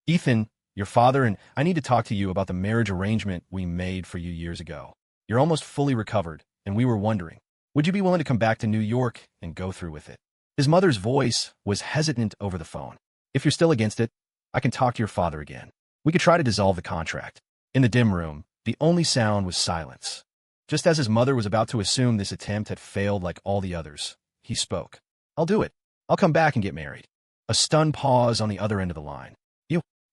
Ethan, your father and I need to talk to you about the marriage arrangement we made for you years ago. You're almost fully recovered, and we were wondering, would you be willing to come back to New York and go through with it? His mother's voice was hesitant over the phone. If you're still against it, I can talk to your father again. We could try to dissolve the contract. In the dim room, the only sound was silence. Just as his mother was about to assume this attempt had failed like all the others, he spoke. I'll do it. I'll come back and get married. A stunned pause on the other end of the line.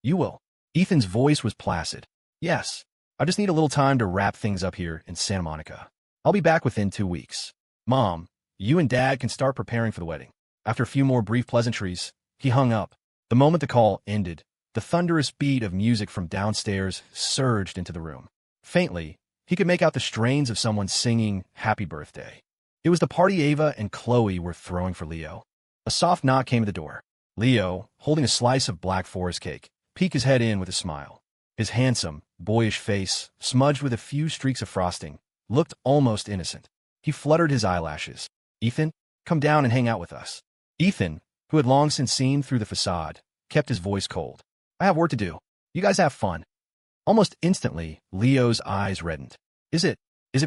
You will. Ethan's voice was placid. Yes. I just need a little time to wrap things up here in Santa Monica. I'll be back within 2 weeks. Mom, you and Dad can start preparing for the wedding. After a few more brief pleasantries, he hung up. The moment the call ended, the thunderous beat of music from downstairs surged into the room. Faintly, he could make out the strains of someone singing Happy Birthday. It was the party Ava and Khloe were throwing for Leo. A soft knock came at the door. Leo, holding a slice of black forest cake, peeked his head in with a smile. His handsome, boyish face, smudged with a few streaks of frosting, looked almost innocent. He fluttered his eyelashes. Ethan, come down and hang out with us. Ethan, who had long since seen through the facade, kept his voice cold. I have work to do. You guys have fun. Almost instantly, Leo's eyes reddened. Is it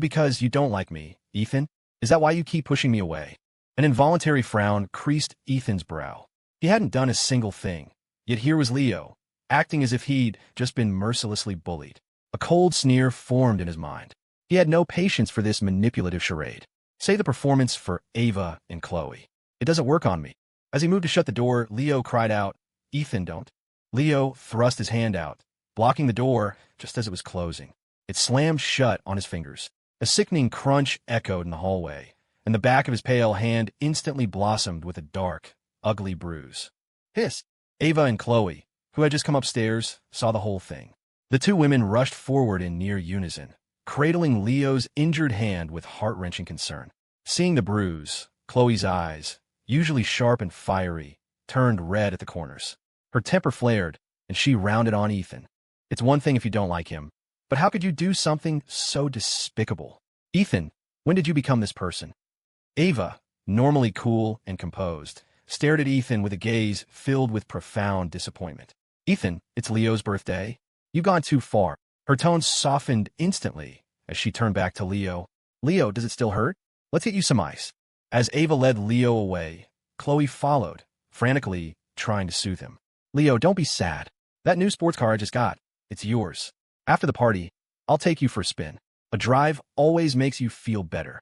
because you don't like me, Ethan? Is that why you keep pushing me away? An involuntary frown creased Ethan's brow. He hadn't done a single thing, yet here was Leo, acting as if he'd just been mercilessly bullied. A cold sneer formed in his mind. He had no patience for this manipulative charade. Say the performance for Ava and Khloe. It doesn't work on me. As he moved to shut the door, Leo cried out, Ethan, don't. Leo thrust his hand out, blocking the door just as it was closing. It slammed shut on his fingers. A sickening crunch echoed in the hallway, and the back of his pale hand instantly blossomed with a dark, ugly bruise. Hiss! Ava and Khloe, who had just come upstairs, saw the whole thing. The two women rushed forward in near unison, cradling Leo's injured hand with heart-wrenching concern. Seeing the bruise, Khloe's eyes, usually sharp and fiery, turned red at the corners. Her temper flared, and she rounded on Ethan. It's one thing if you don't like him, but how could you do something so despicable? Ethan, when did you become this person? Ava, normally cool and composed, stared at Ethan with a gaze filled with profound disappointment. Ethan, it's Leo's birthday. You've gone too far. Her tone softened instantly as she turned back to Leo. Leo, does it still hurt? Let's get you some ice. As Ava led Leo away, Khloe followed, frantically trying to soothe him. Leo, don't be sad. That new sports car I just got, it's yours. After the party, I'll take you for a spin. A drive always makes you feel better.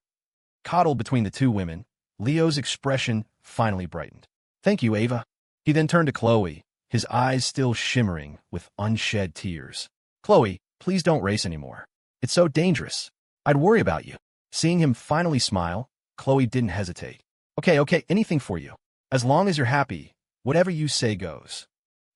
Coddled between the two women, Leo's expression finally brightened. Thank you, Ava. He then turned to Khloe, his eyes still shimmering with unshed tears. Khloe, please don't race anymore. It's so dangerous. I'd worry about you. Seeing him finally smile, Khloe didn't hesitate. Okay, anything for you. As long as you're happy, whatever you say goes.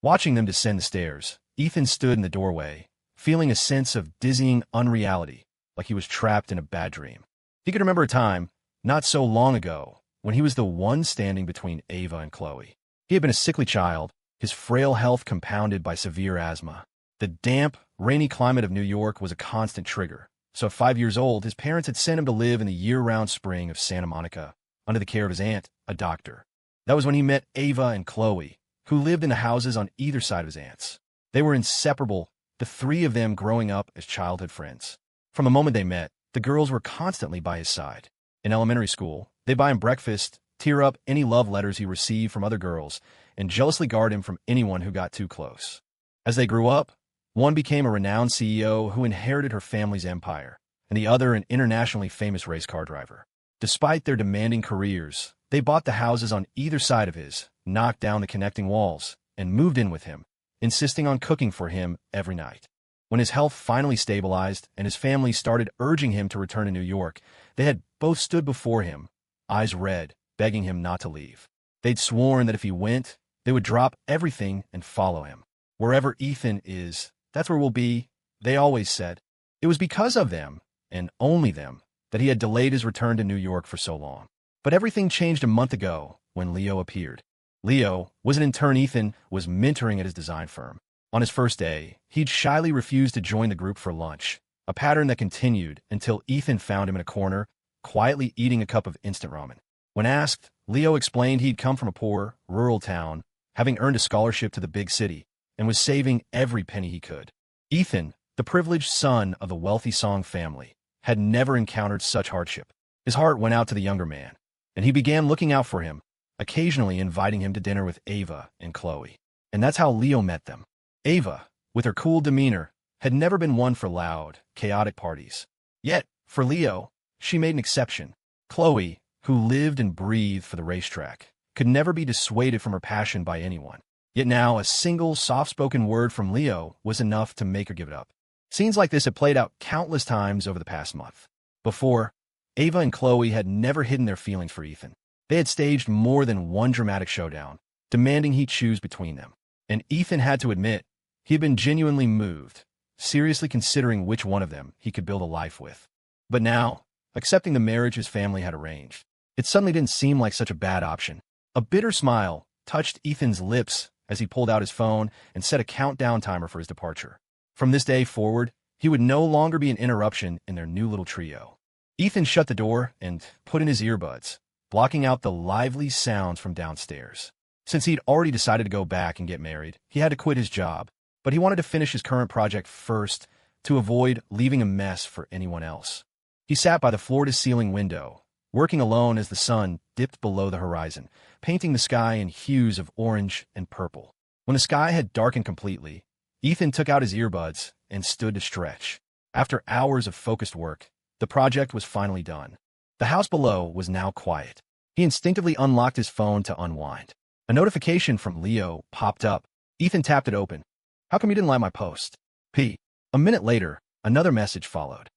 Watching them descend the stairs, Ethan stood in the doorway, feeling a sense of dizzying unreality, like he was trapped in a bad dream. He could remember a time, not so long ago, when he was the one standing between Ava and Khloe. He had been a sickly child, his frail health compounded by severe asthma. The damp, rainy climate of New York was a constant trigger, so at 5 years old, his parents had sent him to live in the year-round spring of Santa Monica, under the care of his aunt, a doctor. That was when he met Ava and Khloe, who lived in the houses on either side of his aunt's. They were inseparable, the three of them growing up as childhood friends. From the moment they met, the girls were constantly by his side. In elementary school, they'd buy him breakfast, tear up any love letters he received from other girls, and jealously guard him from anyone who got too close. As they grew up, one became a renowned CEO who inherited her family's empire, and the other an internationally famous race car driver. Despite their demanding careers, they bought the houses on either side of his, knocked down the connecting walls, and moved in with him, insisting on cooking for him every night. When his health finally stabilized and his family started urging him to return to New York, they had both stood before him, eyes red, begging him not to leave. They'd sworn that if he went, they would drop everything and follow him. Wherever Ethan is, that's where we'll be, they always said. It was because of them, and only them, that he had delayed his return to New York for so long. But everything changed a month ago when Leo appeared. Leo was an intern Ethan was mentoring at his design firm. On his first day, he'd shyly refused to join the group for lunch, a pattern that continued until Ethan found him in a corner, quietly eating a cup of instant ramen. When asked, Leo explained he'd come from a poor, rural town, having earned a scholarship to the big city, and was saving every penny he could. Ethan, the privileged son of the wealthy Song family, had never encountered such hardship. His heart went out to the younger man, and he began looking out for him, occasionally inviting him to dinner with Ava and Khloe. And that's how Leo met them. Ava, with her cool demeanor, had never been one for loud, chaotic parties. Yet, for Leo, she made an exception. Khloe, who lived and breathed for the racetrack, could never be dissuaded from her passion by anyone. Yet now a single soft-spoken word from Leo was enough to make her give it up. Scenes like this had played out countless times over the past month. Before, Ava and Khloe had never hidden their feelings for Ethan. They had staged more than one dramatic showdown, demanding he choose between them. And Ethan had to admit he had been genuinely moved, seriously considering which one of them he could build a life with. But now, accepting the marriage his family had arranged, it suddenly didn't seem like such a bad option. A bitter smile touched Ethan's lips as he pulled out his phone and set a countdown timer for his departure. From this day forward, he would no longer be an interruption in their new little trio. Ethan shut the door and put in his earbuds, blocking out the lively sounds from downstairs. Since he'd already decided to go back and get married, he had to quit his job, but he wanted to finish his current project first to avoid leaving a mess for anyone else. He sat by the floor-to-ceiling window, working alone as the sun dipped below the horizon, painting the sky in hues of orange and purple. When the sky had darkened completely, Ethan took out his earbuds and stood to stretch. After hours of focused work, the project was finally done. The house below was now quiet. He instinctively unlocked his phone to unwind. A notification from Leo popped up. Ethan tapped it open. "How come you didn't like my post?" P. A minute later, another message followed.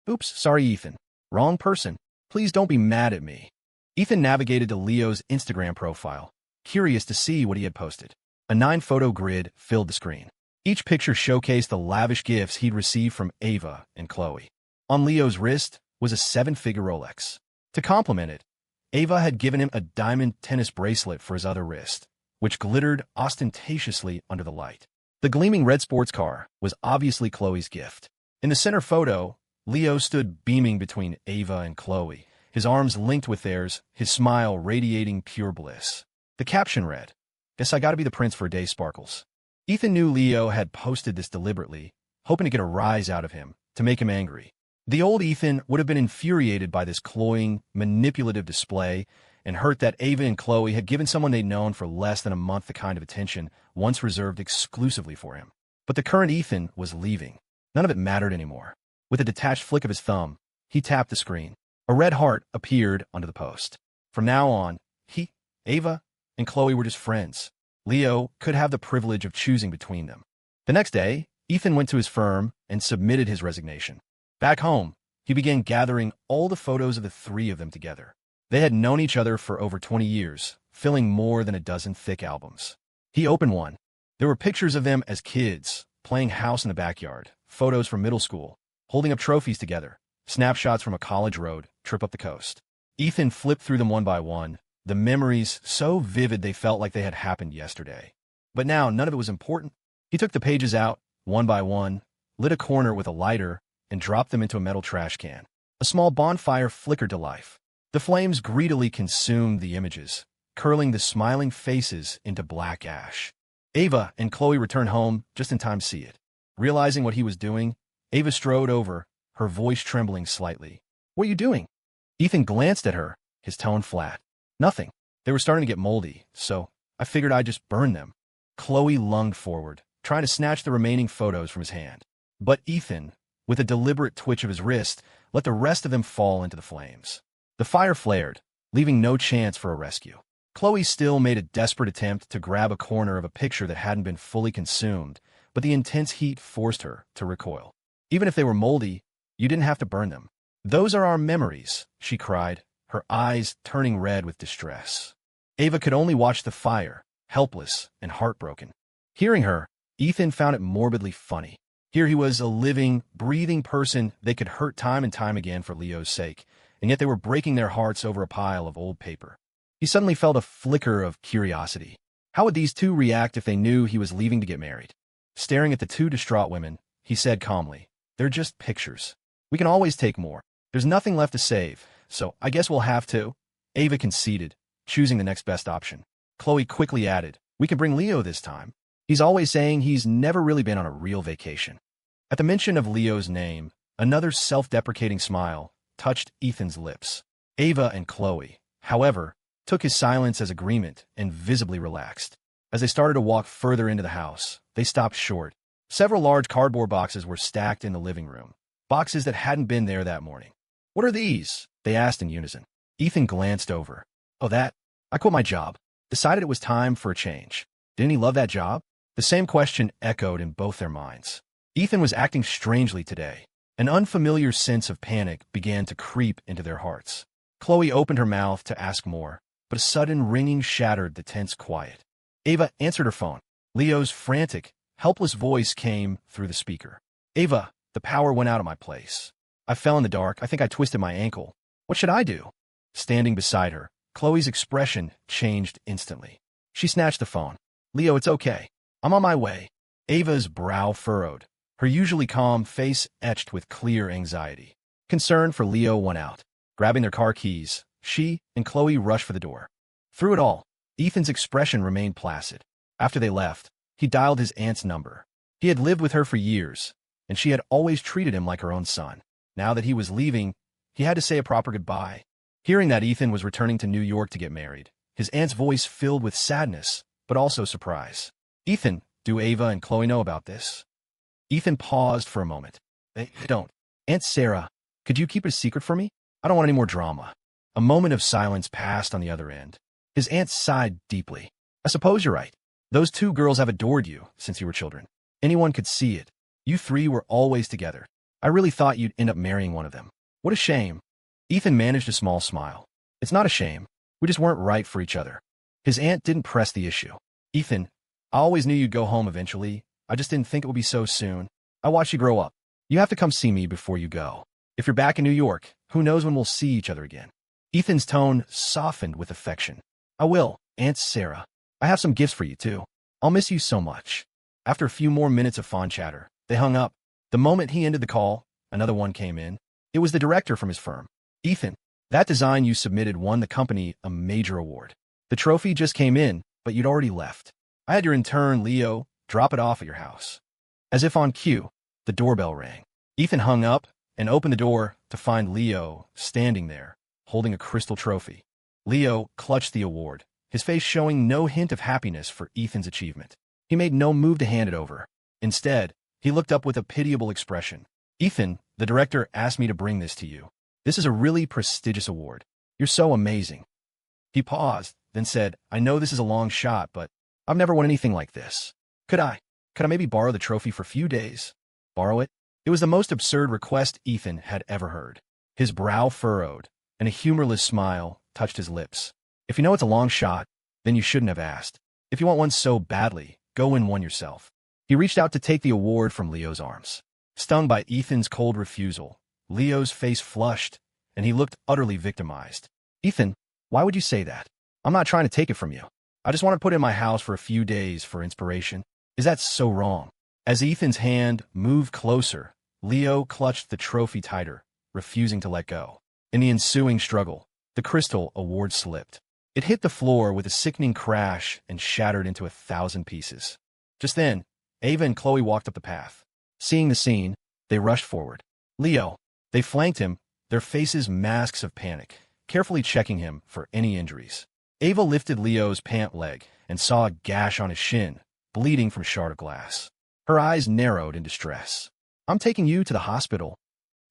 "Oops, sorry, Ethan. Wrong person. Please don't be mad at me." Ethan navigated to Leo's Instagram profile, curious to see what he had posted. A 9-photo grid filled the screen. Each picture showcased the lavish gifts he'd received from Ava and Khloe. On Leo's wrist was a 7-figure Rolex. To complement it, Ava had given him a diamond tennis bracelet for his other wrist, which glittered ostentatiously under the light. The gleaming red sports car was obviously Khloe's gift. In the center photo, Leo stood beaming between Ava and Khloe, his arms linked with theirs, his smile radiating pure bliss. The caption read, "Guess I gotta be the prince for a day, Sparkles." Ethan knew Leo had posted this deliberately, hoping to get a rise out of him, to make him angry. The old Ethan would have been infuriated by this cloying, manipulative display and hurt that Ava and Khloe had given someone they'd known for less than a month the kind of attention once reserved exclusively for him. But the current Ethan was leaving. None of it mattered anymore. With a detached flick of his thumb, he tapped the screen. A red heart appeared under the post. From now on, he, Ava, and Khloe were just friends. Leo could have the privilege of choosing between them. The next day, Ethan went to his firm and submitted his resignation. Back home, he began gathering all the photos of the three of them together. They had known each other for over 20 years, filling more than a dozen thick albums. He opened one. There were pictures of them as kids, playing house in the backyard, photos from middle school, holding up trophies together, snapshots from a college road trip up the coast. Ethan flipped through them one by one, the memories so vivid they felt like they had happened yesterday. But now none of it was important. He took the pages out, one by one, lit a corner with a lighter, and dropped them into a metal trash can. A small bonfire flickered to life. The flames greedily consumed the images, curling the smiling faces into black ash. Ava and Khloe returned home just in time to see it. Realizing what he was doing, Ava strode over, her voice trembling slightly. "What are you doing?" Ethan glanced at her, his tone flat. "Nothing. They were starting to get moldy, so I figured I'd just burn them." Khloe lunged forward, trying to snatch the remaining photos from his hand. But Ethan, with a deliberate twitch of his wrist, let the rest of them fall into the flames. The fire flared, leaving no chance for a rescue. Khloe still made a desperate attempt to grab a corner of a picture that hadn't been fully consumed, but the intense heat forced her to recoil. "Even if they were moldy, you didn't have to burn them. Those are our memories," she cried, her eyes turning red with distress. Ava could only watch the fire, helpless and heartbroken. Hearing her, Ethan found it morbidly funny. Here he was, a living, breathing person they could hurt time and time again for Leo's sake, and yet they were breaking their hearts over a pile of old paper. He suddenly felt a flicker of curiosity. How would these two react if they knew he was leaving to get married? Staring at the two distraught women, he said calmly, "They're just pictures. We can always take more. There's nothing left to save, so I guess we'll have to." Ava conceded, choosing the next best option. Khloe quickly added, "We can bring Leo this time." He's always saying he's never really been on a real vacation. At the mention of Leo's name, another self-deprecating smile touched Ethan's lips. Ava and Khloe, however, took his silence as agreement and visibly relaxed. As they started to walk further into the house, they stopped short. Several large cardboard boxes were stacked in the living room, boxes that hadn't been there that morning. "What are these?" they asked in unison. Ethan glanced over. "Oh, that? I quit my job. Decided it was time for a change." Didn't he love that job? The same question echoed in both their minds. Ethan was acting strangely today. An unfamiliar sense of panic began to creep into their hearts. Khloe opened her mouth to ask more, but a sudden ringing shattered the tense quiet. Ava answered her phone. Leo's frantic, helpless voice came through the speaker. "Ava, the power went out of my place. I fell in the dark. I think I twisted my ankle. What should I do?" Standing beside her, Khloe's expression changed instantly. She snatched the phone. "Leo, it's okay. I'm on my way." Ava's brow furrowed, her usually calm face etched with clear anxiety. Concern for Leo won out. Grabbing their car keys, she and Khloe rushed for the door. Through it all, Ethan's expression remained placid. After they left, he dialed his aunt's number. He had lived with her for years, and she had always treated him like her own son. Now that he was leaving, he had to say a proper goodbye. Hearing that Ethan was returning to New York to get married, his aunt's voice filled with sadness, but also surprise. "Ethan, do Ava and Khloe know about this?" Ethan paused for a moment. "They don't. Aunt Sarah, could you keep it a secret for me? I don't want any more drama." A moment of silence passed on the other end. His aunt sighed deeply. "I suppose you're right. Those two girls have adored you since you were children. Anyone could see it. You three were always together. I really thought you'd end up marrying one of them. What a shame." Ethan managed a small smile. "It's not a shame. We just weren't right for each other." His aunt didn't press the issue. "Ethan, I always knew you'd go home eventually. I just didn't think it would be so soon. I watched you grow up. You have to come see me before you go. If you're back in New York, who knows when we'll see each other again." Ethan's tone softened with affection. "I will, Aunt Sarah. I have some gifts for you, too. I'll miss you so much." After a few more minutes of fond chatter, they hung up. The moment he ended the call, another one came in. It was the director from his firm. "Ethan, that design you submitted won the company a major award. The trophy just came in, but you'd already left. I had your intern, Leo, drop it off at your house." As if on cue, the doorbell rang. Ethan hung up and opened the door to find Leo standing there, holding a crystal trophy. Leo clutched the award, his face showing no hint of happiness for Ethan's achievement. He made no move to hand it over. Instead, he looked up with a pitiable expression. "Ethan, the director asked me to bring this to you. This is a really prestigious award. You're so amazing." He paused, then said, "I know this is a long shot, but I've never won anything like this. Could I maybe borrow the trophy for a few days?" Borrow it? It was the most absurd request Ethan had ever heard. His brow furrowed, and a humorless smile touched his lips. "If you know it's a long shot, then you shouldn't have asked. If you want one so badly, go win one yourself." He reached out to take the award from Leo's arms. Stung by Ethan's cold refusal, Leo's face flushed, and he looked utterly victimized. "Ethan, why would you say that? I'm not trying to take it from you. I just want to put it in my house for a few days for inspiration. Is that so wrong?" As Ethan's hand moved closer, Leo clutched the trophy tighter, refusing to let go. In the ensuing struggle, the crystal award slipped. It hit the floor with a sickening crash and shattered into 1,000 pieces. Just then, Ava and Khloe walked up the path. Seeing the scene, they rushed forward. "Leo." They flanked him, their faces masks of panic, carefully checking him for any injuries. Ava lifted Leo's pant leg and saw a gash on his shin, bleeding from a shard of glass. Her eyes narrowed in distress. "I'm taking you to the hospital."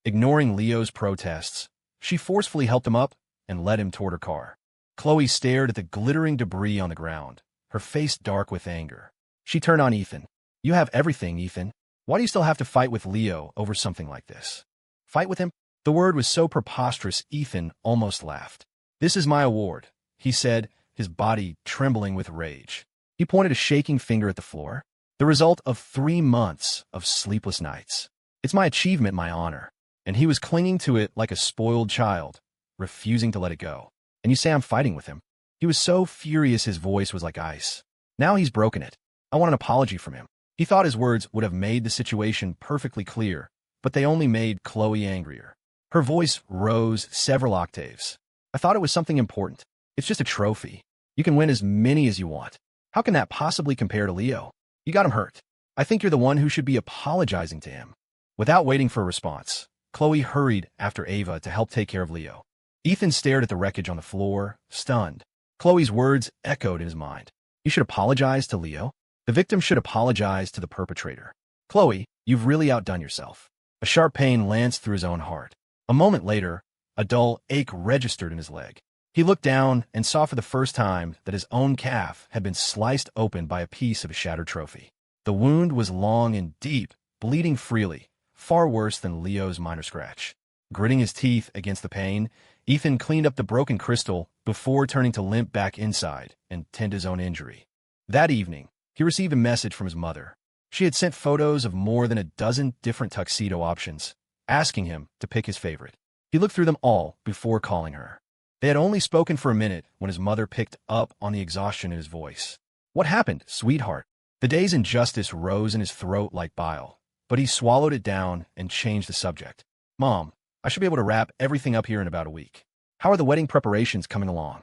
Ignoring Leo's protests, she forcefully helped him up and led him toward her car. Khloe stared at the glittering debris on the ground, her face dark with anger. She turned on Ethan. "You have everything, Ethan. Why do you still have to fight with Leo over something like this?" "Fight with him?" The word was so preposterous Ethan almost laughed. "This is my award," he said, his body trembling with rage. He pointed a shaking finger at the floor. "The result of 3 months of sleepless nights. It's my achievement, my honor." And he was clinging to it like a spoiled child, refusing to let it go. "And you say I'm fighting with him?" He was so furious his voice was like ice. "Now he's broken it. I want an apology from him." He thought his words would have made the situation perfectly clear, but they only made Khloe angrier. Her voice rose several octaves. "I thought it was something important. It's just a trophy. You can win as many as you want. How can that possibly compare to Leo?" You got him hurt. I think you're the one who should be apologizing to him." Without waiting for a response, Khloe hurried after Ava to help take care of Leo. Ethan stared at the wreckage on the floor, stunned. Khloe's words echoed in his mind. "You should apologize to Leo? The victim should apologize to the perpetrator. Khloe, you've really outdone yourself." A sharp pain lanced through his own heart. A moment later, a dull ache registered in his leg. He looked down and saw for the first time that his own calf had been sliced open by a piece of a shattered trophy. The wound was long and deep, bleeding freely, far worse than Leo's minor scratch. Gritting his teeth against the pain, Ethan cleaned up the broken crystal before turning to limp back inside and tend his own injury. That evening, he received a message from his mother. She had sent photos of more than a dozen different tuxedo options, asking him to pick his favorite. He looked through them all before calling her. They had only spoken for a minute when his mother picked up on the exhaustion in his voice. "What happened, sweetheart?" The day's injustice rose in his throat like bile, but he swallowed it down and changed the subject. "Mom, I should be able to wrap everything up here in about a week. How are the wedding preparations coming along?"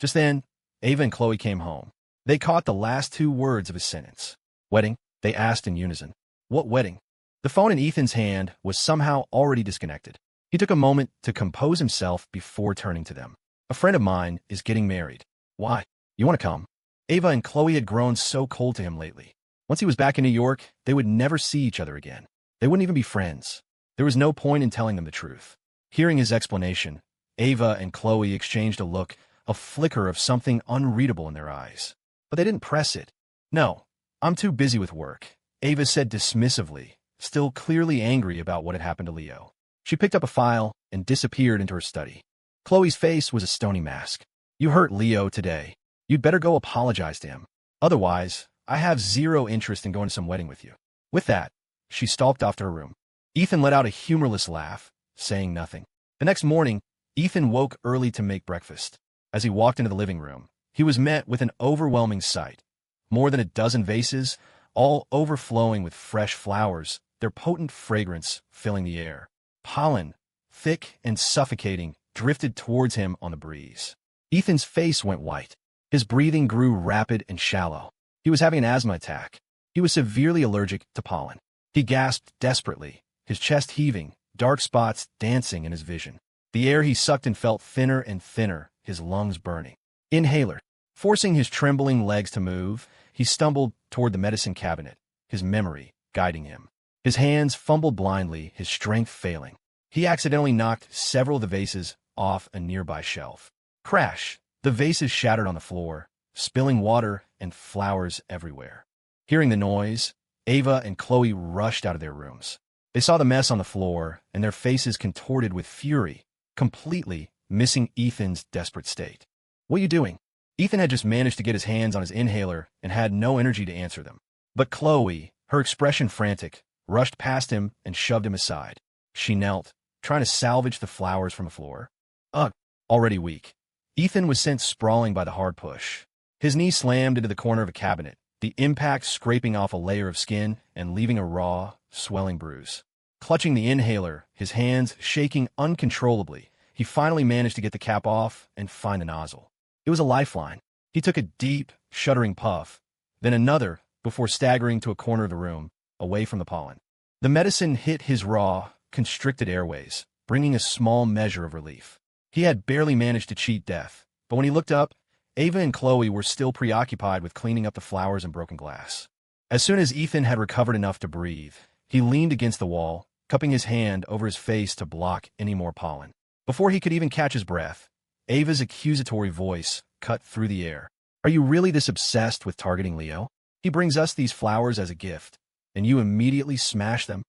Just then, Ava and Khloe came home. They caught the last two words of his sentence. "Wedding?" they asked in unison. "What wedding?" The phone in Ethan's hand was somehow already disconnected. He took a moment to compose himself before turning to them. "A friend of mine is getting married." "Why? You want to come?" Ava and Khloe had grown so cold to him lately. Once he was back in New York, they would never see each other again. They wouldn't even be friends. There was no point in telling them the truth. Hearing his explanation, Ava and Khloe exchanged a look, a flicker of something unreadable in their eyes. But they didn't press it. "No, I'm too busy with work," Ava said dismissively, still clearly angry about what had happened to Leo. She picked up a file and disappeared into her study. Khloe's face was a stony mask. "You hurt Leo today. You'd better go apologize to him. Otherwise, I have zero interest in going to some wedding with you." With that, she stalked off to her room. Ethan let out a humorless laugh, saying nothing. The next morning, Ethan woke early to make breakfast. As he walked into the living room, he was met with an overwhelming sight. More than a dozen vases, all overflowing with fresh flowers, their potent fragrance filling the air. Pollen, thick and suffocating, drifted towards him on the breeze. Ethan's face went white. His breathing grew rapid and shallow. He was having an asthma attack. He was severely allergic to pollen. He gasped desperately, his chest heaving, dark spots dancing in his vision. The air he sucked in felt thinner and thinner, his lungs burning. Inhaler. Forcing his trembling legs to move, he stumbled toward the medicine cabinet, his memory guiding him. His hands fumbled blindly, his strength failing. He accidentally knocked several of the vases off a nearby shelf. Crash! The vases shattered on the floor, spilling water and flowers everywhere. Hearing the noise, Ava and Khloe rushed out of their rooms. They saw the mess on the floor, and their faces contorted with fury, completely missing Ethan's desperate state. "What are you doing?" Ethan had just managed to get his hands on his inhaler and had no energy to answer them. But Khloe, her expression frantic, rushed past him and shoved him aside. She knelt, trying to salvage the flowers from the floor. Ugh, already weak. Ethan was sent sprawling by the hard push. His knee slammed into the corner of a cabinet, the impact scraping off a layer of skin and leaving a raw, swelling bruise. Clutching the inhaler, his hands shaking uncontrollably, he finally managed to get the cap off and find the nozzle. It was a lifeline. He took a deep, shuddering puff, then another, before staggering to a corner of the room, away from the pollen. The medicine hit his raw, constricted airways, bringing a small measure of relief. He had barely managed to cheat death, but when he looked up, Ava and Khloe were still preoccupied with cleaning up the flowers and broken glass. As soon as Ethan had recovered enough to breathe, he leaned against the wall, cupping his hand over his face to block any more pollen. Before he could even catch his breath, Ava's accusatory voice cut through the air. "Are you really this obsessed with targeting Leo? He brings us these flowers as a gift, and you immediately smash them?"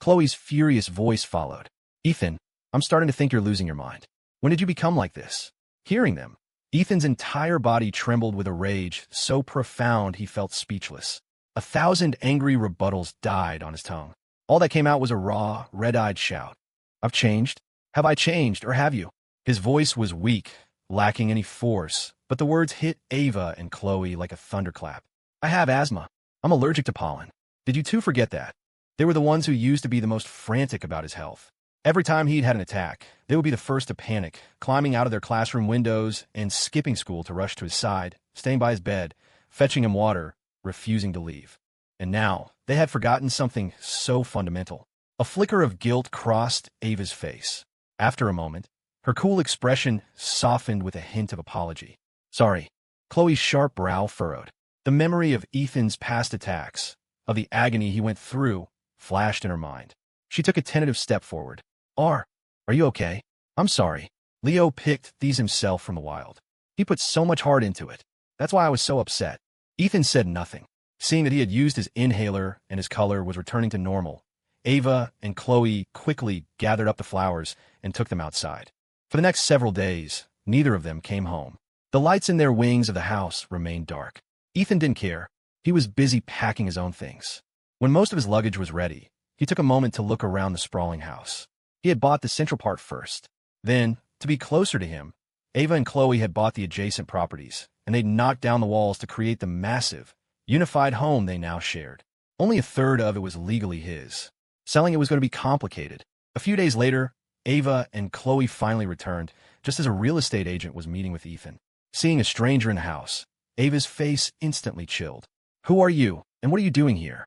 Khloe's furious voice followed. "Ethan, I'm starting to think you're losing your mind. When did you become like this?" Hearing them, Ethan's entire body trembled with a rage so profound he felt speechless. 1,000 angry rebuttals died on his tongue. All that came out was a raw, red-eyed shout. "I've changed? Have I changed, or have you?" His voice was weak, lacking any force, but the words hit Ava and Khloe like a thunderclap. "I have asthma. I'm allergic to pollen. Did you two forget that?" They were the ones who used to be the most frantic about his health. Every time he'd had an attack, they would be the first to panic, climbing out of their classroom windows and skipping school to rush to his side, staying by his bed, fetching him water, refusing to leave. And now, they had forgotten something so fundamental. A flicker of guilt crossed Ava's face. After a moment, her cool expression softened with a hint of apology. Sorry. Chloe's sharp brow furrowed. The memory of Ethan's past attacks, of the agony he went through, flashed in her mind. She took a tentative step forward. Are you okay? I'm sorry. Leo picked these himself from the wild. He put so much heart into it. That's why I was so upset. Ethan said nothing. Seeing that he had used his inhaler and his color was returning to normal, Ava and Khloe quickly gathered up the flowers and took them outside. For the next several days, neither of them came home. The lights in their wings of the house remained dark. Ethan didn't care. He was busy packing his own things. When most of his luggage was ready, he took a moment to look around the sprawling house. He had bought the central part first. Then, to be closer to him, Ava and Khloe had bought the adjacent properties, and they'd knocked down the walls to create the massive, unified home they now shared. Only a third of it was legally his. Selling it was going to be complicated. A few days later, Ava and Khloe finally returned, just as a real estate agent was meeting with Ethan. Seeing a stranger in the house, Ava's face instantly chilled. Who are you, and what are you doing here?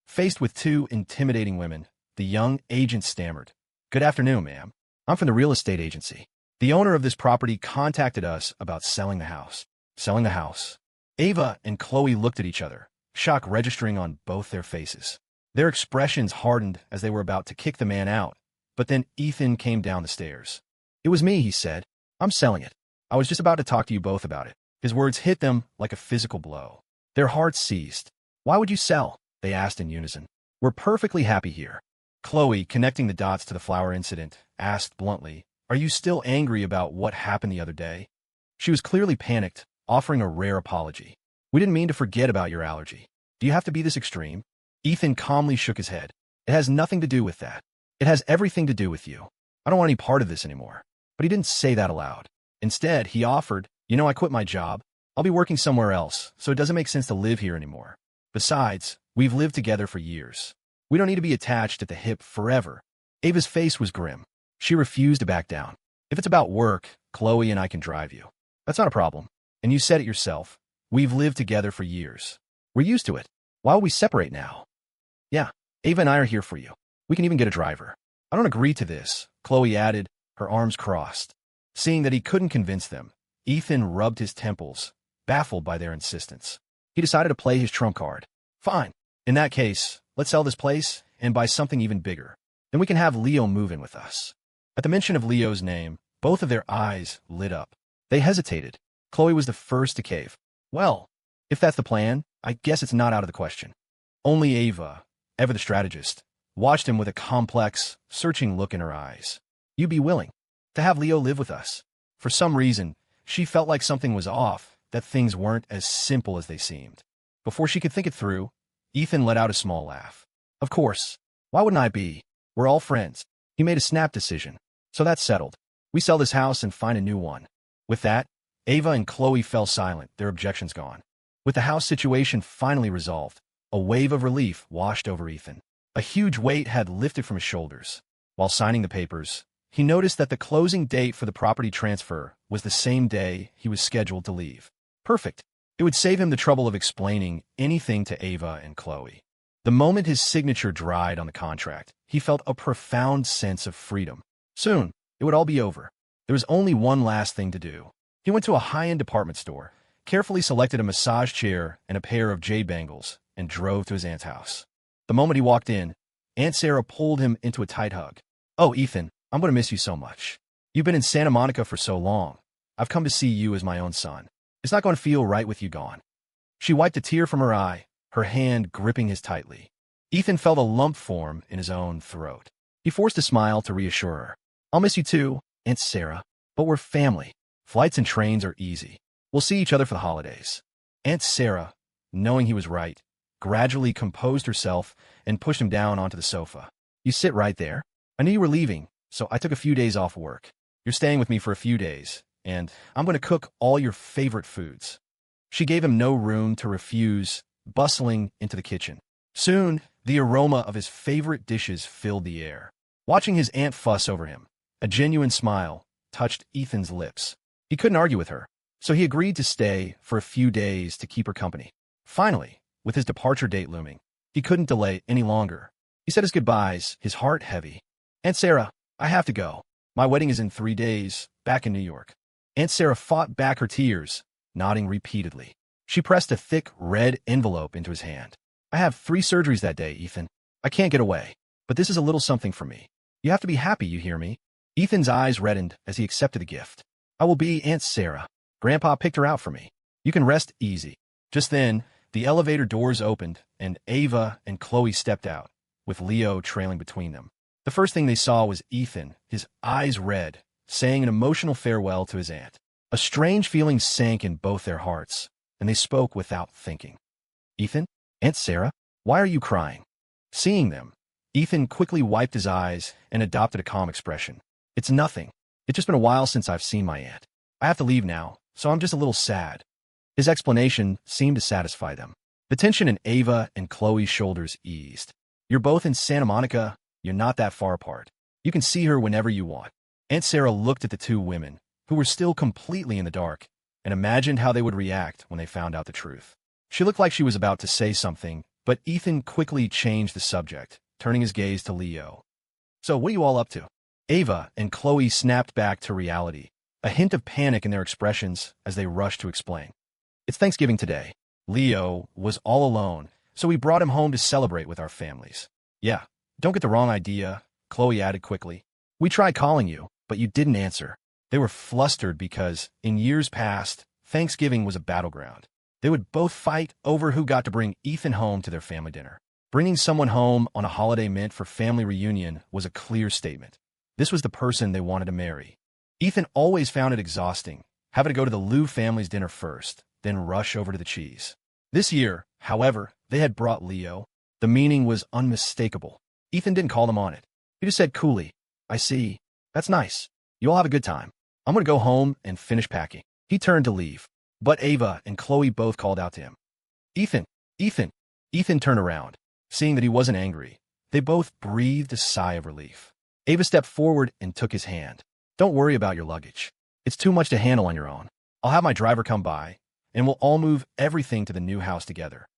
Faced with two intimidating women, the young agent stammered. Good afternoon, ma'am. I'm from the real estate agency. The owner of this property contacted us about selling the house. Selling the house. Ava and Khloe looked at each other, shock registering on both their faces. Their expressions hardened as they were about to kick the man out, but then Ethan came down the stairs. It was me, he said. I'm selling it. I was just about to talk to you both about it. His words hit them like a physical blow. Their hearts seized. Why would you sell? They asked in unison. We're perfectly happy here. Khloe, connecting the dots to the flower incident, asked bluntly, Are you still angry about what happened the other day? She was clearly panicked, offering a rare apology. We didn't mean to forget about your allergy. Do you have to be this extreme? Ethan calmly shook his head. It has nothing to do with that. It has everything to do with you. I don't want any part of this anymore. But he didn't say that aloud. Instead, he offered, I quit my job. I'll be working somewhere else, so it doesn't make sense to live here anymore. Besides, we've lived together for years. We don't need to be attached at the hip forever. Ava's face was grim. She refused to back down. If it's about work, Khloe and I can drive you. That's not a problem. And you said it yourself. We've lived together for years. We're used to it. Why would we separate now? Yeah, Ava and I are here for you. We can even get a driver. I don't agree to this, Khloe added, her arms crossed. Seeing that he couldn't convince them, Ethan rubbed his temples, baffled by their insistence. He decided to play his trump card. Fine. In that case, let's sell this place and buy something even bigger. Then we can have Leo move in with us. At the mention of Leo's name, both of their eyes lit up. They hesitated. Khloe was the first to cave. Well, if that's the plan, I guess it's not out of the question. Only Ava, ever the strategist, watched him with a complex, searching look in her eyes. You'd be willing to have Leo live with us. For some reason, she felt like something was off, that things weren't as simple as they seemed. Before she could think it through, Ethan let out a small laugh. Of course. Why wouldn't I be? We're all friends. He made a snap decision. So that's settled. We sell this house and find a new one. With that, Ava and Khloe fell silent, their objections gone. With the house situation finally resolved, a wave of relief washed over Ethan. A huge weight had lifted from his shoulders. While signing the papers, he noticed that the closing date for the property transfer was the same day he was scheduled to leave. Perfect. It would save him the trouble of explaining anything to Ava and Khloe. The moment his signature dried on the contract, he felt a profound sense of freedom. Soon, it would all be over. There was only one last thing to do. He went to a high-end department store, carefully selected a massage chair and a pair of jade bangles, and drove to his aunt's house. The moment he walked in, Aunt Sarah pulled him into a tight hug. Oh, Ethan, I'm going to miss you so much. You've been in Santa Monica for so long. I've come to see you as my own son. It's not going to feel right with you gone. She wiped a tear from her eye, her hand gripping his tightly. Ethan felt a lump form in his own throat. He forced a smile to reassure her. I'll miss you too, Aunt Sarah, but we're family. Flights and trains are easy. We'll see each other for the holidays. Aunt Sarah, knowing he was right, gradually composed herself and pushed him down onto the sofa. You sit right there. I knew you were leaving, so I took a few days off work. You're staying with me for a few days, and I'm going to cook all your favorite foods. She gave him no room to refuse, bustling into the kitchen. Soon, the aroma of his favorite dishes filled the air. Watching his aunt fuss over him, a genuine smile touched Ethan's lips. He couldn't argue with her, so he agreed to stay for a few days to keep her company. Finally, with his departure date looming, He couldn't delay any longer. He said his goodbyes, his heart heavy. "Aunt Sarah, I have to go. My wedding is in 3 days, back in New York." Aunt Sarah fought back her tears, nodding repeatedly. She pressed a thick, red envelope into his hand. "I have 3 surgeries that day, Ethan. I can't get away. But this is a little something for me. You have to be happy, you hear me?" Ethan's eyes reddened as he accepted the gift. "I will be Aunt Sarah. Grandpa picked her out for me. You can rest easy." Just then, the elevator doors opened, and Ava and Khloe stepped out, with Leo trailing between them. The first thing they saw was Ethan, his eyes red, saying an emotional farewell to his aunt. A strange feeling sank in both their hearts, and they spoke without thinking. "Ethan? Aunt Sarah? Why are you crying?" Seeing them, Ethan quickly wiped his eyes and adopted a calm expression. "It's nothing. It's just been a while since I've seen my aunt. I have to leave now, so I'm just a little sad." His explanation seemed to satisfy them. The tension in Ava and Khloe's shoulders eased. "You're both in Santa Monica. You're not that far apart. You can see her whenever you want." Aunt Sarah looked at the 2 women, who were still completely in the dark, and imagined how they would react when they found out the truth. She looked like she was about to say something, but Ethan quickly changed the subject, turning his gaze to Leo. "So what are you all up to?" Ava and Khloe snapped back to reality, a hint of panic in their expressions as they rushed to explain. "It's Thanksgiving today. Leo was all alone, so we brought him home to celebrate with our families." "Yeah, don't get the wrong idea," Khloe added quickly. "We tried calling you, but you didn't answer." They were flustered because, in years past, Thanksgiving was a battleground. They would both fight over who got to bring Ethan home to their family dinner. Bringing someone home on a holiday meant for family reunion was a clear statement. This was the person they wanted to marry. Ethan always found it exhausting, having to go to the Liu family's dinner first, then rush over to the cheese. This year, however, they had brought Leo. The meaning was unmistakable. Ethan didn't call them on it. He just said coolly, "I see. That's nice. You all have a good time. I'm going to go home and finish packing." He turned to leave, but Ava and Khloe both called out to him. "Ethan! Ethan!" Ethan turned around. Seeing that he wasn't angry, they both breathed a sigh of relief. Ava stepped forward and took his hand. "Don't worry about your luggage. It's too much to handle on your own. I'll have my driver come by, and we'll all move everything to the new house together."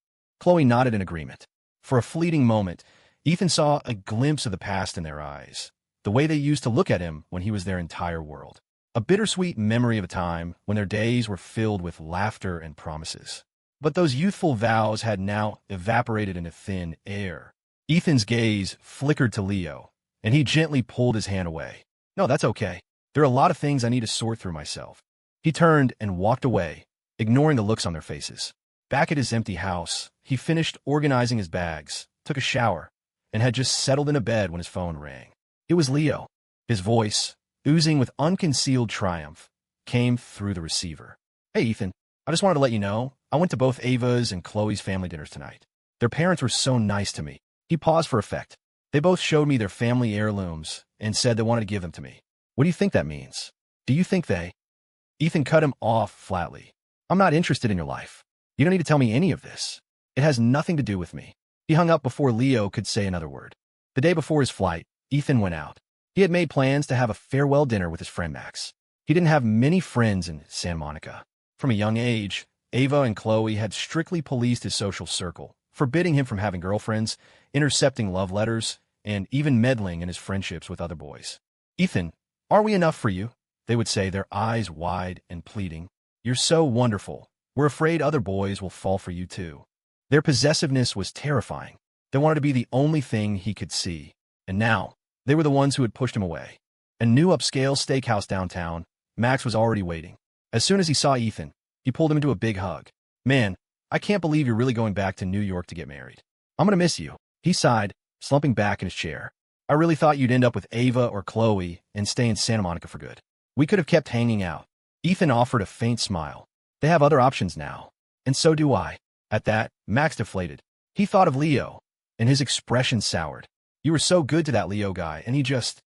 Khloe nodded in agreement. For a fleeting moment, Ethan saw a glimpse of the past in their eyes, the way they used to look at him when he was their entire world. A bittersweet memory of a time when their days were filled with laughter and promises. But those youthful vows had now evaporated into thin air. Ethan's gaze flickered to Leo, and he gently pulled his hand away. "No, that's okay. There are a lot of things I need to sort through myself." He turned and walked away, ignoring the looks on their faces. Back at his empty house, he finished organizing his bags, took a shower, and had just settled in a bed when his phone rang. It was Leo. His voice, oozing with unconcealed triumph, came through the receiver. "Hey, Ethan, I just wanted to let you know, I went to both Ava's and Khloe's family dinners tonight. Their parents were so nice to me." He paused for effect. "They both showed me their family heirlooms and said they wanted to give them to me. What do you think that means? Do you think they—" Ethan cut him off flatly. "I'm not interested in your life. You don't need to tell me any of this. It has nothing to do with me." He hung up before Leo could say another word. The day before his flight, Ethan went out. He had made plans to have a farewell dinner with his friend Max. He didn't have many friends in Santa Monica. From a young age, Ava and Khloe had strictly policed his social circle, forbidding him from having girlfriends, intercepting love letters, and even meddling in his friendships with other boys. "Ethan, aren't we enough for you?" they would say, their eyes wide and pleading. "You're so wonderful. We're afraid other boys will fall for you too." Their possessiveness was terrifying. They wanted to be the only thing he could see. And now, they were the ones who had pushed him away. A new upscale steakhouse downtown, Max was already waiting. As soon as he saw Ethan, he pulled him into a big hug. "Man, I can't believe you're really going back to New York to get married. I'm going to miss you." He sighed, slumping back in his chair. "I really thought you'd end up with Ava or Khloe and stay in Santa Monica for good. We could have kept hanging out." Ethan offered a faint smile. "They have other options now. And so do I." At that, Max deflated. He thought of Leo, and his expression soured. "You were so good to that Leo guy, and he just—"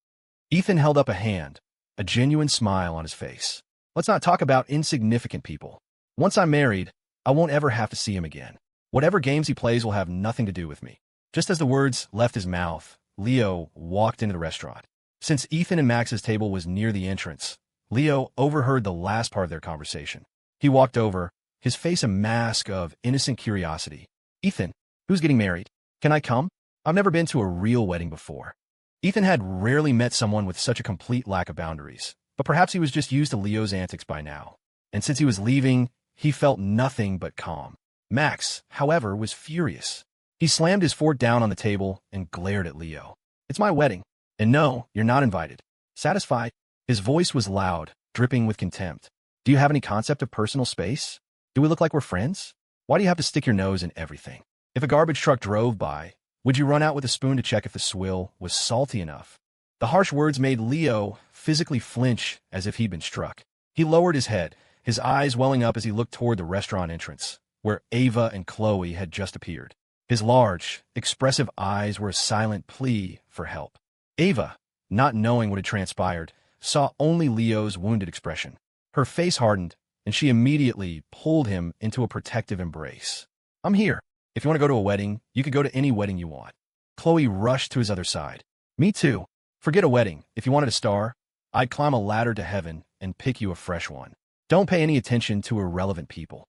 Ethan held up a hand, a genuine smile on his face. "Let's not talk about insignificant people. Once I'm married, I won't ever have to see him again. Whatever games he plays will have nothing to do with me." Just as the words left his mouth, Leo walked into the restaurant. Since Ethan and Max's table was near the entrance, Leo overheard the last part of their conversation. He walked over, his face a mask of innocent curiosity. "Ethan, who's getting married? Can I come? I've never been to a real wedding before. Ethan had rarely met someone with such a complete lack of boundaries, but perhaps he was just used to Leo's antics by now. And since he was leaving, he felt nothing but calm. Max, however, was furious. He slammed his fork down on the table and glared at Leo. It's my wedding. And no, you're not invited. Satisfied? His voice was loud, dripping with contempt. Do you have any concept of personal space? Do we look like we're friends? Why do you have to stick your nose in everything? If a garbage truck drove by, would you run out with a spoon to check if the swill was salty enough? The harsh words made Leo physically flinch as if he'd been struck. He lowered his head, his eyes welling up as he looked toward the restaurant entrance, where Ava and Khloe had just appeared. His large, expressive eyes were a silent plea for help. Ava, not knowing what had transpired, saw only Leo's wounded expression. Her face hardened, and she immediately pulled him into a protective embrace. I'm here. If you want to go to a wedding, you could go to any wedding you want. Khloe rushed to his other side. Me too. Forget a wedding. If you wanted a star, I'd climb a ladder to heaven and pick you a fresh one. Don't pay any attention to irrelevant people.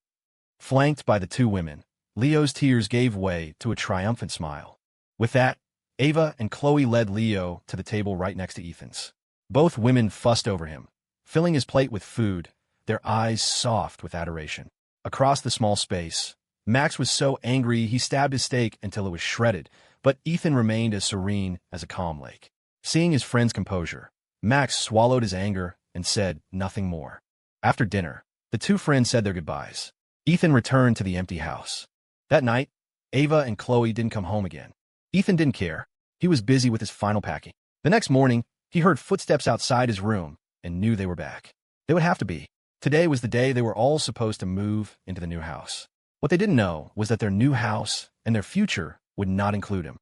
Flanked by the two women, Leo's tears gave way to a triumphant smile. With that, Ava and Khloe led Leo to the table right next to Ethan's. Both women fussed over him, filling his plate with food, their eyes soft with adoration. Across the small space, Max was so angry he stabbed his steak until it was shredded, but Ethan remained as serene as a calm lake. Seeing his friend's composure, Max swallowed his anger and said nothing more. After dinner, the two friends said their goodbyes. Ethan returned to the empty house. That night, Ava and Khloe didn't come home again. Ethan didn't care. He was busy with his final packing. The next morning, he heard footsteps outside his room and knew they were back. They would have to be. Today was the day they were all supposed to move into the new house. What they didn't know was that their new house and their future would not include him.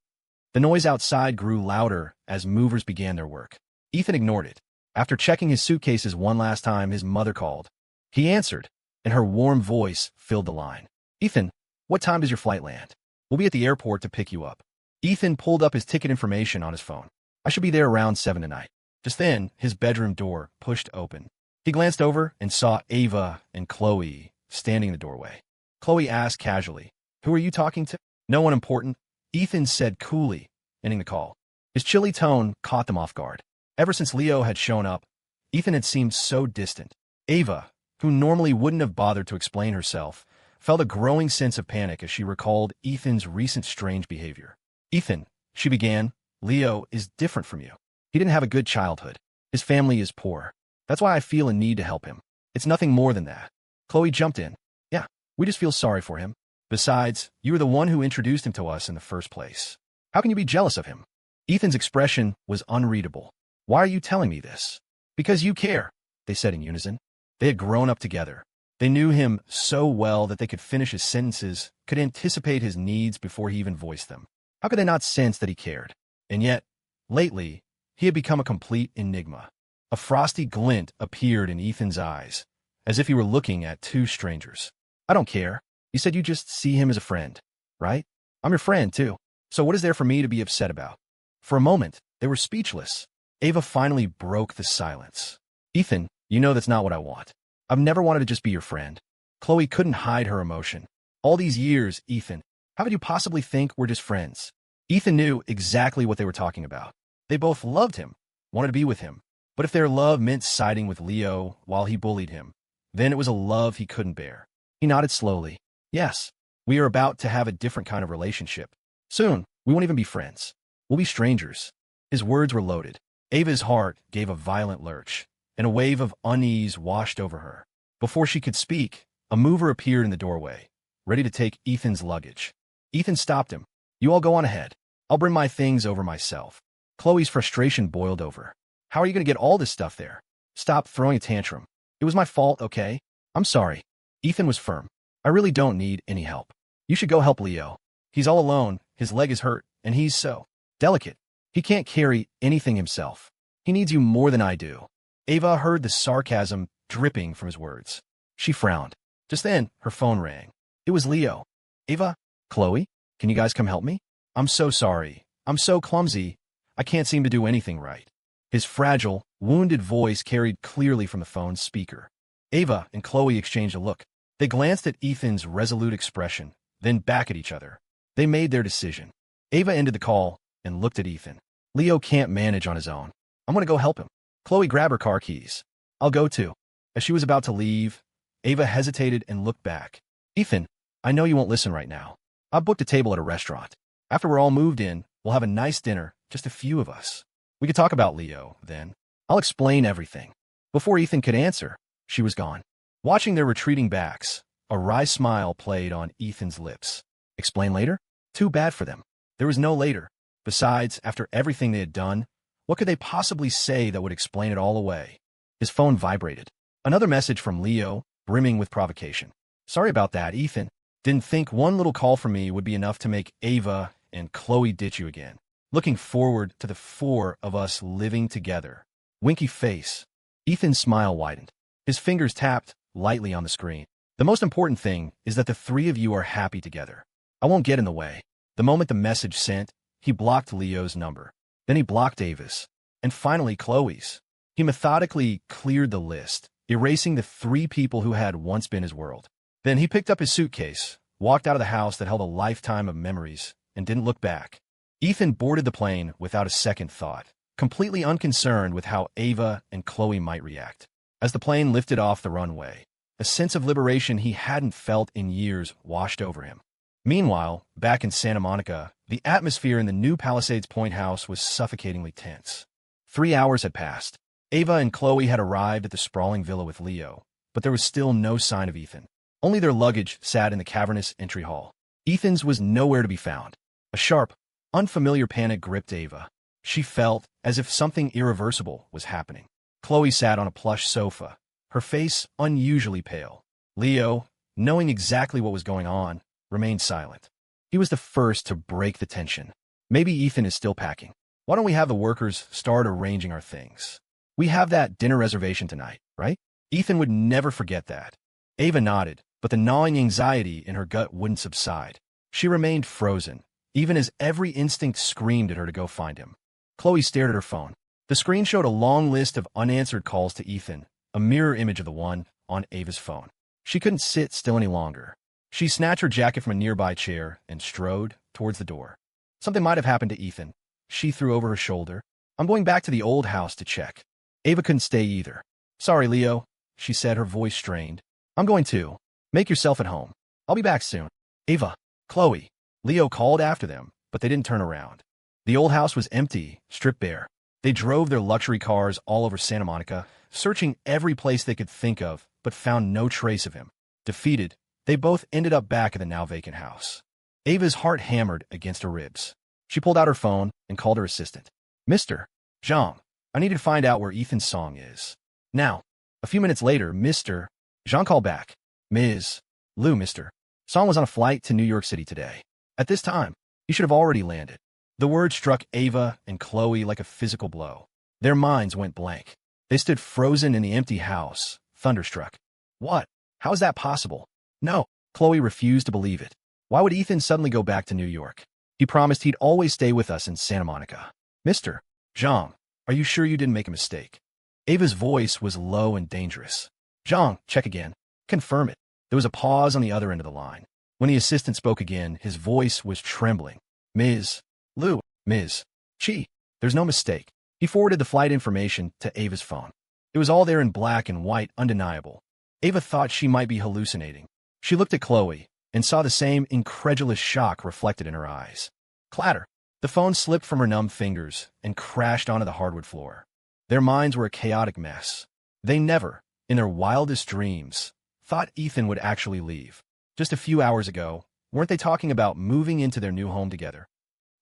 The noise outside grew louder as movers began their work. Ethan ignored it. After checking his suitcases one last time, his mother called. He answered, and her warm voice filled the line. Ethan, what time does your flight land? We'll be at the airport to pick you up. Ethan pulled up his ticket information on his phone. I should be there around 7 tonight. Just then, his bedroom door pushed open. He glanced over and saw Ava and Khloe standing in the doorway. Khloe asked casually, "Who are you talking to?" "No one important," Ethan said coolly, ending the call. His chilly tone caught them off guard. Ever since Leo had shown up, Ethan had seemed so distant. Ava, who normally wouldn't have bothered to explain herself, felt a growing sense of panic as she recalled Ethan's recent strange behavior. "Ethan," she began, "Leo is different from you. He didn't have a good childhood. His family is poor. That's why I feel a need to help him. It's nothing more than that." Khloe jumped in. "Yeah, we just feel sorry for him. Besides, you were the one who introduced him to us in the first place. How can you be jealous of him?" Ethan's expression was unreadable. "Why are you telling me this?" "Because you care," they said in unison. They had grown up together. They knew him so well that they could finish his sentences, could anticipate his needs before he even voiced them. How could they not sense that he cared? And yet, lately, he had become a complete enigma. A frosty glint appeared in Ethan's eyes, as if he were looking at two strangers. "I don't care. You said you just see him as a friend, right? I'm your friend, too. So what is there for me to be upset about?" For a moment, they were speechless. Ava finally broke the silence. "Ethan, you know that's not what I want. I've never wanted to just be your friend." Khloe couldn't hide her emotion. "All these years, Ethan, how could you possibly think we're just friends?" Ethan knew exactly what they were talking about. They both loved him, wanted to be with him. But if their love meant siding with Leo while he bullied him, then it was a love he couldn't bear. He nodded slowly. "Yes, we are about to have a different kind of relationship. Soon, we won't even be friends. We'll be strangers." His words were loaded. Ava's heart gave a violent lurch, and a wave of unease washed over her. Before she could speak, a mover appeared in the doorway, ready to take Ethan's luggage. Ethan stopped him. "You all go on ahead. I'll bring my things over myself." Khloe's frustration boiled over. "How are you going to get all this stuff there?" "Stop throwing a tantrum. It was my fault, okay? I'm sorry." Ethan was firm. "I really don't need any help. You should go help Leo. He's all alone, his leg is hurt, and he's so delicate. He can't carry anything himself. He needs you more than I do." Ava heard the sarcasm dripping from his words. She frowned. Just then, her phone rang. It was Leo. "Ava? Khloe? Can you guys come help me? I'm so sorry. I'm so clumsy. I can't seem to do anything right." His fragile, wounded voice carried clearly from the phone's speaker. Ava and Khloe exchanged a look. They glanced at Ethan's resolute expression, then back at each other. They made their decision. Ava ended the call and looked at Ethan. Leo can't manage on his own. I'm going to go help him. Khloe grabbed her car keys. I'll go too. As she was about to leave, Ava hesitated and looked back. Ethan, I know you won't listen right now. I booked a table at a restaurant. After we're all moved in, we'll have a nice dinner, just a few of us. We could talk about Leo, then. I'll explain everything. Before Ethan could answer, she was gone. Watching their retreating backs, a wry smile played on Ethan's lips. Explain later? Too bad for them. There was no later. Besides, after everything they had done, what could they possibly say that would explain it all away? His phone vibrated. Another message from Leo, brimming with provocation. Sorry about that, Ethan. Didn't think one little call from me would be enough to make Ava and Khloe ditch you again. Looking forward to the 4 of us living together. Winky face. Ethan's smile widened. His fingers tapped lightly on the screen. The most important thing is that the 3 of you are happy together. I won't get in the way. The moment the message sent, he blocked Leo's number. Then he blocked Ava's. And finally Khloe's. He methodically cleared the list, erasing the 3 people who had once been his world. Then he picked up his suitcase, walked out of the house that held a lifetime of memories, and didn't look back. Ethan boarded the plane without a second thought, completely unconcerned with how Ava and Khloe might react. As the plane lifted off the runway, a sense of liberation he hadn't felt in years washed over him. Meanwhile, back in Santa Monica, the atmosphere in the new Palisades Point house was suffocatingly tense. 3 hours had passed. Ava and Khloe had arrived at the sprawling villa with Leo, but there was still no sign of Ethan. Only their luggage sat in the cavernous entry hall. Ethan's was nowhere to be found. A sharp, unfamiliar panic gripped Ava. She felt as if something irreversible was happening. Khloe sat on a plush sofa, her face unusually pale. Leo, knowing exactly what was going on, remained silent. He was the first to break the tension. Maybe Ethan is still packing. Why don't we have the workers start arranging our things? We have that dinner reservation tonight, right? Ethan would never forget that. Ava nodded, but the gnawing anxiety in her gut wouldn't subside. She remained frozen, even as every instinct screamed at her to go find him. Khloe stared at her phone. The screen showed a long list of unanswered calls to Ethan, a mirror image of the one on Ava's phone. She couldn't sit still any longer. She snatched her jacket from a nearby chair and strode towards the door. Something might have happened to Ethan. She threw over her shoulder. I'm going back to the old house to check. Ava couldn't stay either. Sorry, Leo, she said, her voice strained. I'm going too. Make yourself at home. I'll be back soon. Ava, Khloe. Leo called after them, but they didn't turn around. The old house was empty, stripped bare. They drove their luxury cars all over Santa Monica, searching every place they could think of, but found no trace of him. Defeated, they both ended up back at the now-vacant house. Ava's heart hammered against her ribs. She pulled out her phone and called her assistant. Mr. Jean, I need to find out where Ethan's song is. Now. A few minutes later, Mr. Jean called back. Ms. Lou, Mr. Song was on a flight to New York City today. At this time, he should have already landed. The word struck Ava and Khloe like a physical blow. Their minds went blank. They stood frozen in the empty house, thunderstruck. What? How is that possible? No, Khloe refused to believe it. Why would Ethan suddenly go back to New York? He promised he'd always stay with us in Santa Monica. Mr. Jean, are you sure you didn't make a mistake? Ava's voice was low and dangerous. Jean, check again. Confirm it. There was a pause on the other end of the line. When the assistant spoke again, his voice was trembling. Ms. Lou, Ms. Chi, there's no mistake. He forwarded the flight information to Ava's phone. It was all there in black and white, undeniable. Ava thought she might be hallucinating. She looked at Khloe and saw the same incredulous shock reflected in her eyes. Clatter. The phone slipped from her numb fingers and crashed onto the hardwood floor. Their minds were a chaotic mess. They never, in their wildest dreams, thought Ethan would actually leave. Just a few hours ago, weren't they talking about moving into their new home together?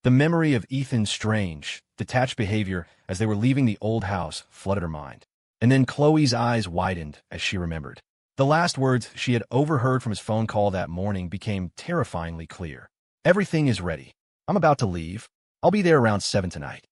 The memory of Ethan's strange, detached behavior as they were leaving the old house flooded her mind. And then Khloe's eyes widened as she remembered. The last words she had overheard from his phone call that morning became terrifyingly clear. Everything is ready. I'm about to leave. I'll be there around 7 tonight.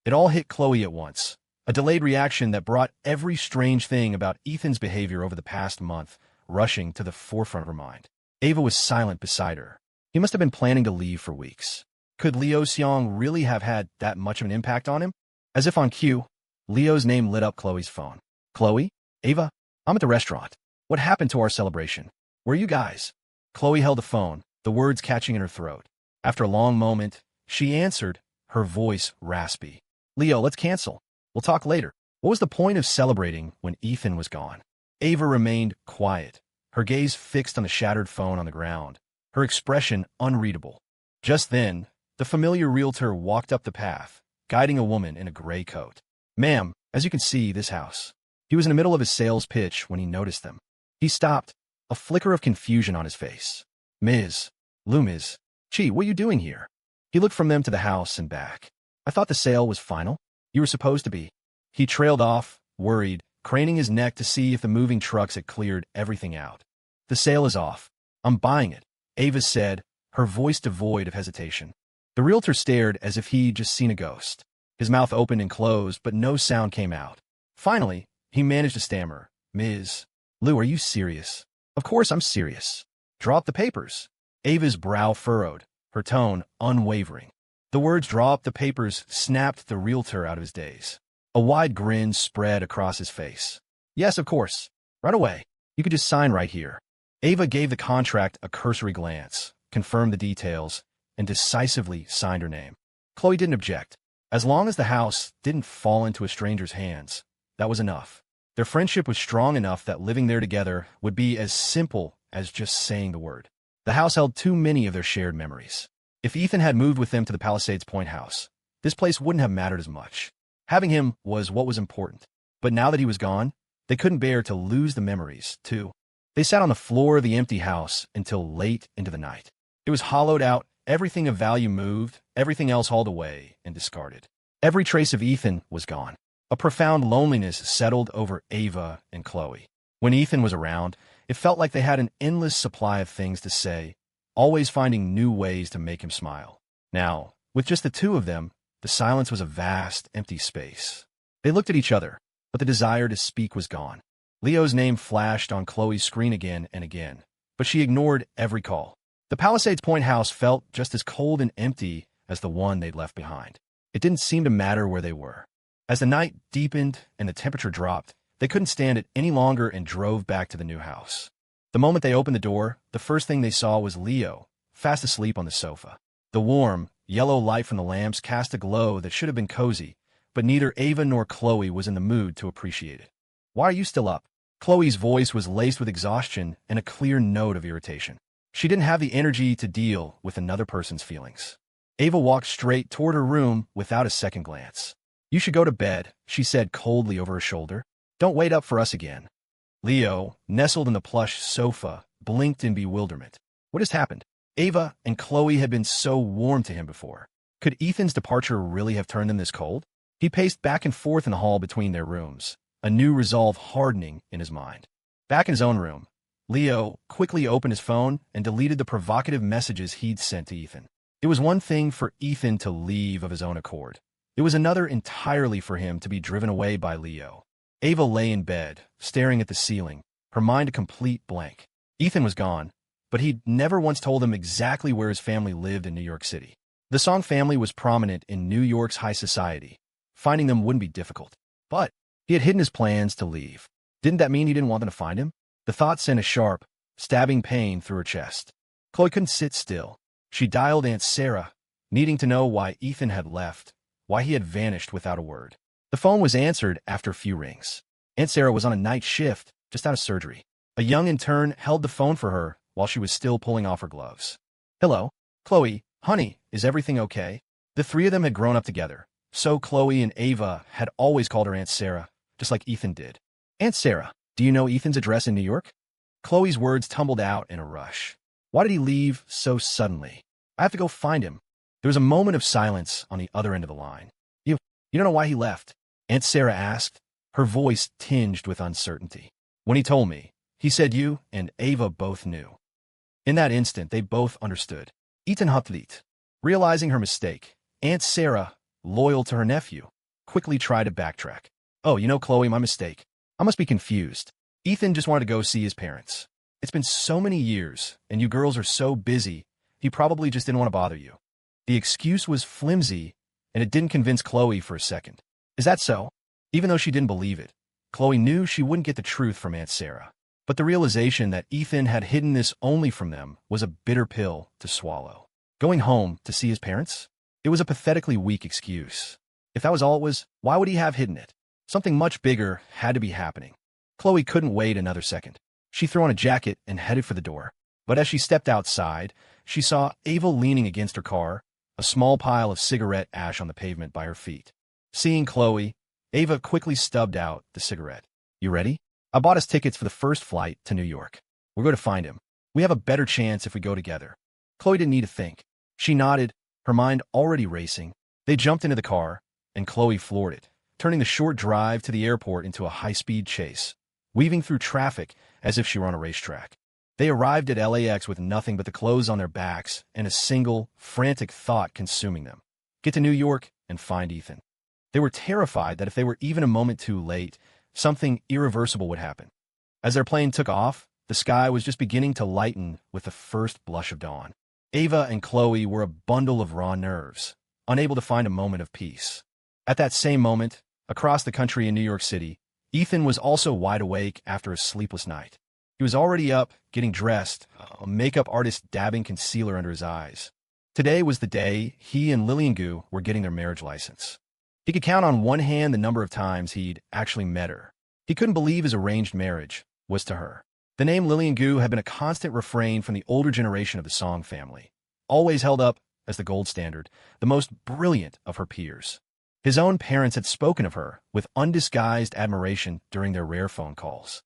It all hit Khloe at once. A delayed reaction that brought every strange thing about Ethan's behavior over the past month rushing to the forefront of her mind. Ava was silent beside her. He must have been planning to leave for weeks. Could Leo Seong really have had that much of an impact on him? As if on cue, Leo's name lit up Khloe's phone. Khloe? Ava? I'm at the restaurant. What happened to our celebration? Where are you guys? Khloe held the phone, the words catching in her throat. After a long moment, She answered, her voice raspy. Leo, let's cancel. We'll talk later. What was the point of celebrating when Ethan was gone? Ava remained quiet, her gaze fixed on the shattered phone on the ground, her expression unreadable. Just then, the familiar realtor walked up the path, guiding a woman in a gray coat. Ma'am, as you can see, this house. He was in the middle of his sales pitch when he noticed them. He stopped, a flicker of confusion on his face. Ms. Loomis. Gee, what are you doing here? He looked from them to the house and back. I thought the sale was final. You were supposed to be. He trailed off, worried, craning his neck to see if the moving trucks had cleared everything out. The sale is off. I'm buying it, Ava said, her voice devoid of hesitation. The realtor stared as if he'd just seen a ghost. His mouth opened and closed, but no sound came out. Finally, he managed to stammer. Ms. Lou, are you serious? Of course I'm serious. Draw up the papers. Ava's brow furrowed, her tone unwavering. The words draw up the papers snapped the realtor out of his daze. A wide grin spread across his face. Yes, of course. Right away. You could just sign right here. Ava gave the contract a cursory glance, confirmed the details, and decisively signed her name. Khloe didn't object. As long as the house didn't fall into a stranger's hands, that was enough. Their friendship was strong enough that living there together would be as simple as just saying the word. The house held too many of their shared memories. If Ethan had moved with them to the Palisades Point house, this place wouldn't have mattered as much. Having him was what was important. But now that he was gone, they couldn't bear to lose the memories, too. They sat on the floor of the empty house until late into the night. It was hollowed out, everything of value moved, everything else hauled away and discarded. Every trace of Ethan was gone. A profound loneliness settled over Ava and Khloe. When Ethan was around, it felt like they had an endless supply of things to say, always finding new ways to make him smile. Now, with just the two of them, the silence was a vast, empty space. They looked at each other, but the desire to speak was gone. Leo's name flashed on Khloe's screen again and again, but she ignored every call. The Palisades Point house felt just as cold and empty as the one they'd left behind. It didn't seem to matter where they were. As the night deepened and the temperature dropped, they couldn't stand it any longer and drove back to the new house. The moment they opened the door, the first thing they saw was Leo, fast asleep on the sofa. The warm, yellow light from the lamps cast a glow that should have been cozy, but neither Ava nor Khloe was in the mood to appreciate it. Why are you still up? Khloe's voice was laced with exhaustion and a clear note of irritation. She didn't have the energy to deal with another person's feelings. Ava walked straight toward her room without a second glance. You should go to bed, she said coldly over her shoulder. Don't wait up for us again. Leo, nestled in the plush sofa, blinked in bewilderment. What has happened? Ava and Khloe had been so warm to him before. Could Ethan's departure really have turned them this cold? He paced back and forth in the hall between their rooms, a new resolve hardening in his mind. Back in his own room, Leo quickly opened his phone and deleted the provocative messages he'd sent to Ethan. It was one thing for Ethan to leave of his own accord. It was another entirely for him to be driven away by Leo. Ava lay in bed, staring at the ceiling, her mind a complete blank. Ethan was gone, but he'd never once told him exactly where his family lived in New York City. The Song family was prominent in New York's high society. Finding them wouldn't be difficult. But he had hidden his plans to leave. Didn't that mean he didn't want them to find him? The thought sent a sharp, stabbing pain through her chest. Khloe couldn't sit still. She dialed Aunt Sarah, needing to know why Ethan had left, why he had vanished without a word. The phone was answered after a few rings. Aunt Sarah was on a night shift, just out of surgery. A young intern held the phone for her while she was still pulling off her gloves. Hello? Khloe, honey, is everything okay? The three of them had grown up together, so Khloe and Ava had always called her Aunt Sarah, just like Ethan did. Aunt Sarah, do you know Ethan's address in New York? Khloe's words tumbled out in a rush. Why did he leave so suddenly? I have to go find him. There was a moment of silence on the other end of the line. You don't know why he left? Aunt Sarah asked, her voice tinged with uncertainty. When he told me, he said you and Ava both knew. In that instant, they both understood. Ethan Hutleit. Realizing her mistake, Aunt Sarah, loyal to her nephew, quickly tried to backtrack. Oh, you know, Khloe, my mistake. I must be confused. Ethan just wanted to go see his parents. It's been so many years, and you girls are so busy, he probably just didn't want to bother you. The excuse was flimsy, and it didn't convince Khloe for a second. Is that so? Even though she didn't believe it, Khloe knew she wouldn't get the truth from Aunt Sarah. But the realization that Ethan had hidden this only from them was a bitter pill to swallow. Going home to see his parents? It was a pathetically weak excuse. If that was all it was, why would he have hidden it? Something much bigger had to be happening. Khloe couldn't wait another second. She threw on a jacket and headed for the door. But as she stepped outside, she saw Ava leaning against her car, a small pile of cigarette ash on the pavement by her feet. Seeing Khloe, Ava quickly stubbed out the cigarette. "You ready? I bought us tickets for the first flight to New York. We're going to find him. We have a better chance if we go together." Khloe didn't need to think. She nodded, her mind already racing. They jumped into the car, and Khloe floored it, turning the short drive to the airport into a high-speed chase, weaving through traffic as if she were on a racetrack. They arrived at LAX with nothing but the clothes on their backs and a single, frantic thought consuming them: get to New York and find Ethan. They were terrified that if they were even a moment too late, something irreversible would happen. As their plane took off, the sky was just beginning to lighten with the first blush of dawn. Ava and Khloe were a bundle of raw nerves, unable to find a moment of peace. At that same moment, across the country in New York City, Ethan was also wide awake after a sleepless night. He was already up, getting dressed, a makeup artist dabbing concealer under his eyes. Today was the day he and Lillian were getting their marriage license. He could count on one hand the number of times he'd actually met her. He couldn't believe his arranged marriage was to her. The name Lillian had been a constant refrain from the older generation of the Song family, always held up as the gold standard, the most brilliant of her peers. His own parents had spoken of her with undisguised admiration during their rare phone calls.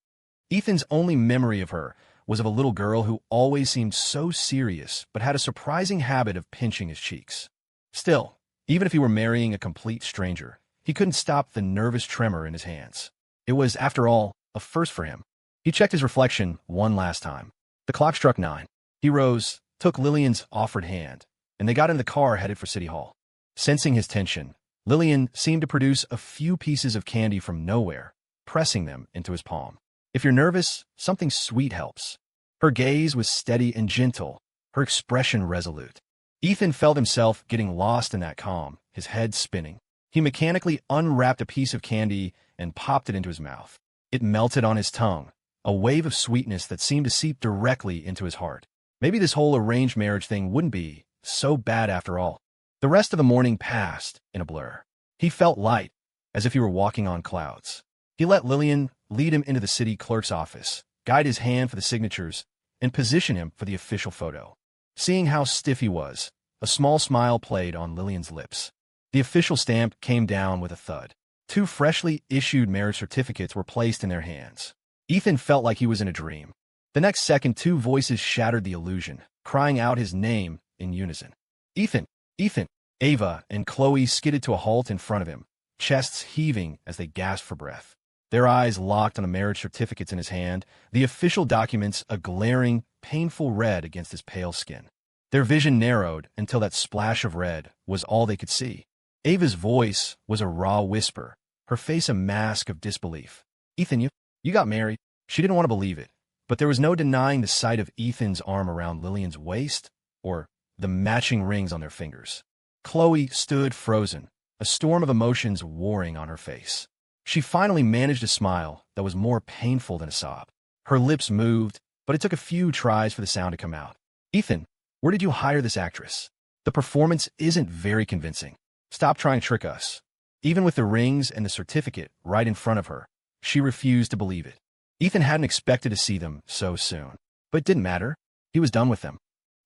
Ethan's only memory of her was of a little girl who always seemed so serious but had a surprising habit of pinching his cheeks. Still, even if he were marrying a complete stranger, he couldn't stop the nervous tremor in his hands. It was, after all, a first for him. He checked his reflection one last time. The clock struck 9. He rose, took Lillian's offered hand, and they got in the car headed for City Hall. Sensing his tension, Lillian seemed to produce a few pieces of candy from nowhere, pressing them into his palm. If you're nervous, something sweet helps. Her gaze was steady and gentle, her expression resolute. Ethan felt himself getting lost in that calm, his head spinning. He mechanically unwrapped a piece of candy and popped it into his mouth. It melted on his tongue, a wave of sweetness that seemed to seep directly into his heart. Maybe this whole arranged marriage thing wouldn't be so bad after all. The rest of the morning passed in a blur. He felt light, as if he were walking on clouds. He let Lillian lead him into the city clerk's office, guide his hand for the signatures, and position him for the official photo. Seeing how stiff he was, a small smile played on Lillian's lips. The official stamp came down with a thud. 2 freshly issued marriage certificates were placed in their hands. Ethan felt like he was in a dream. The next second, 2 voices shattered the illusion, crying out his name in unison. "Ethan! Ethan!" Ava and Khloe skidded to a halt in front of him, chests heaving as they gasped for breath. Their eyes locked on the marriage certificates in his hand, the official documents a glaring, painful red against his pale skin. Their vision narrowed until that splash of red was all they could see. Ava's voice was a raw whisper, her face a mask of disbelief. "Ethan, you got married?" She didn't want to believe it, but there was no denying the sight of Ethan's arm around Lillian's waist, or the matching rings on their fingers. Khloe stood frozen, a storm of emotions warring on her face. She finally managed a smile that was more painful than a sob. Her lips moved, but it took a few tries for the sound to come out. "Ethan, where did you hire this actress? The performance isn't very convincing. Stop trying to trick us." Even with the rings and the certificate right in front of her, she refused to believe it. Ethan hadn't expected to see them so soon, but it didn't matter. He was done with them.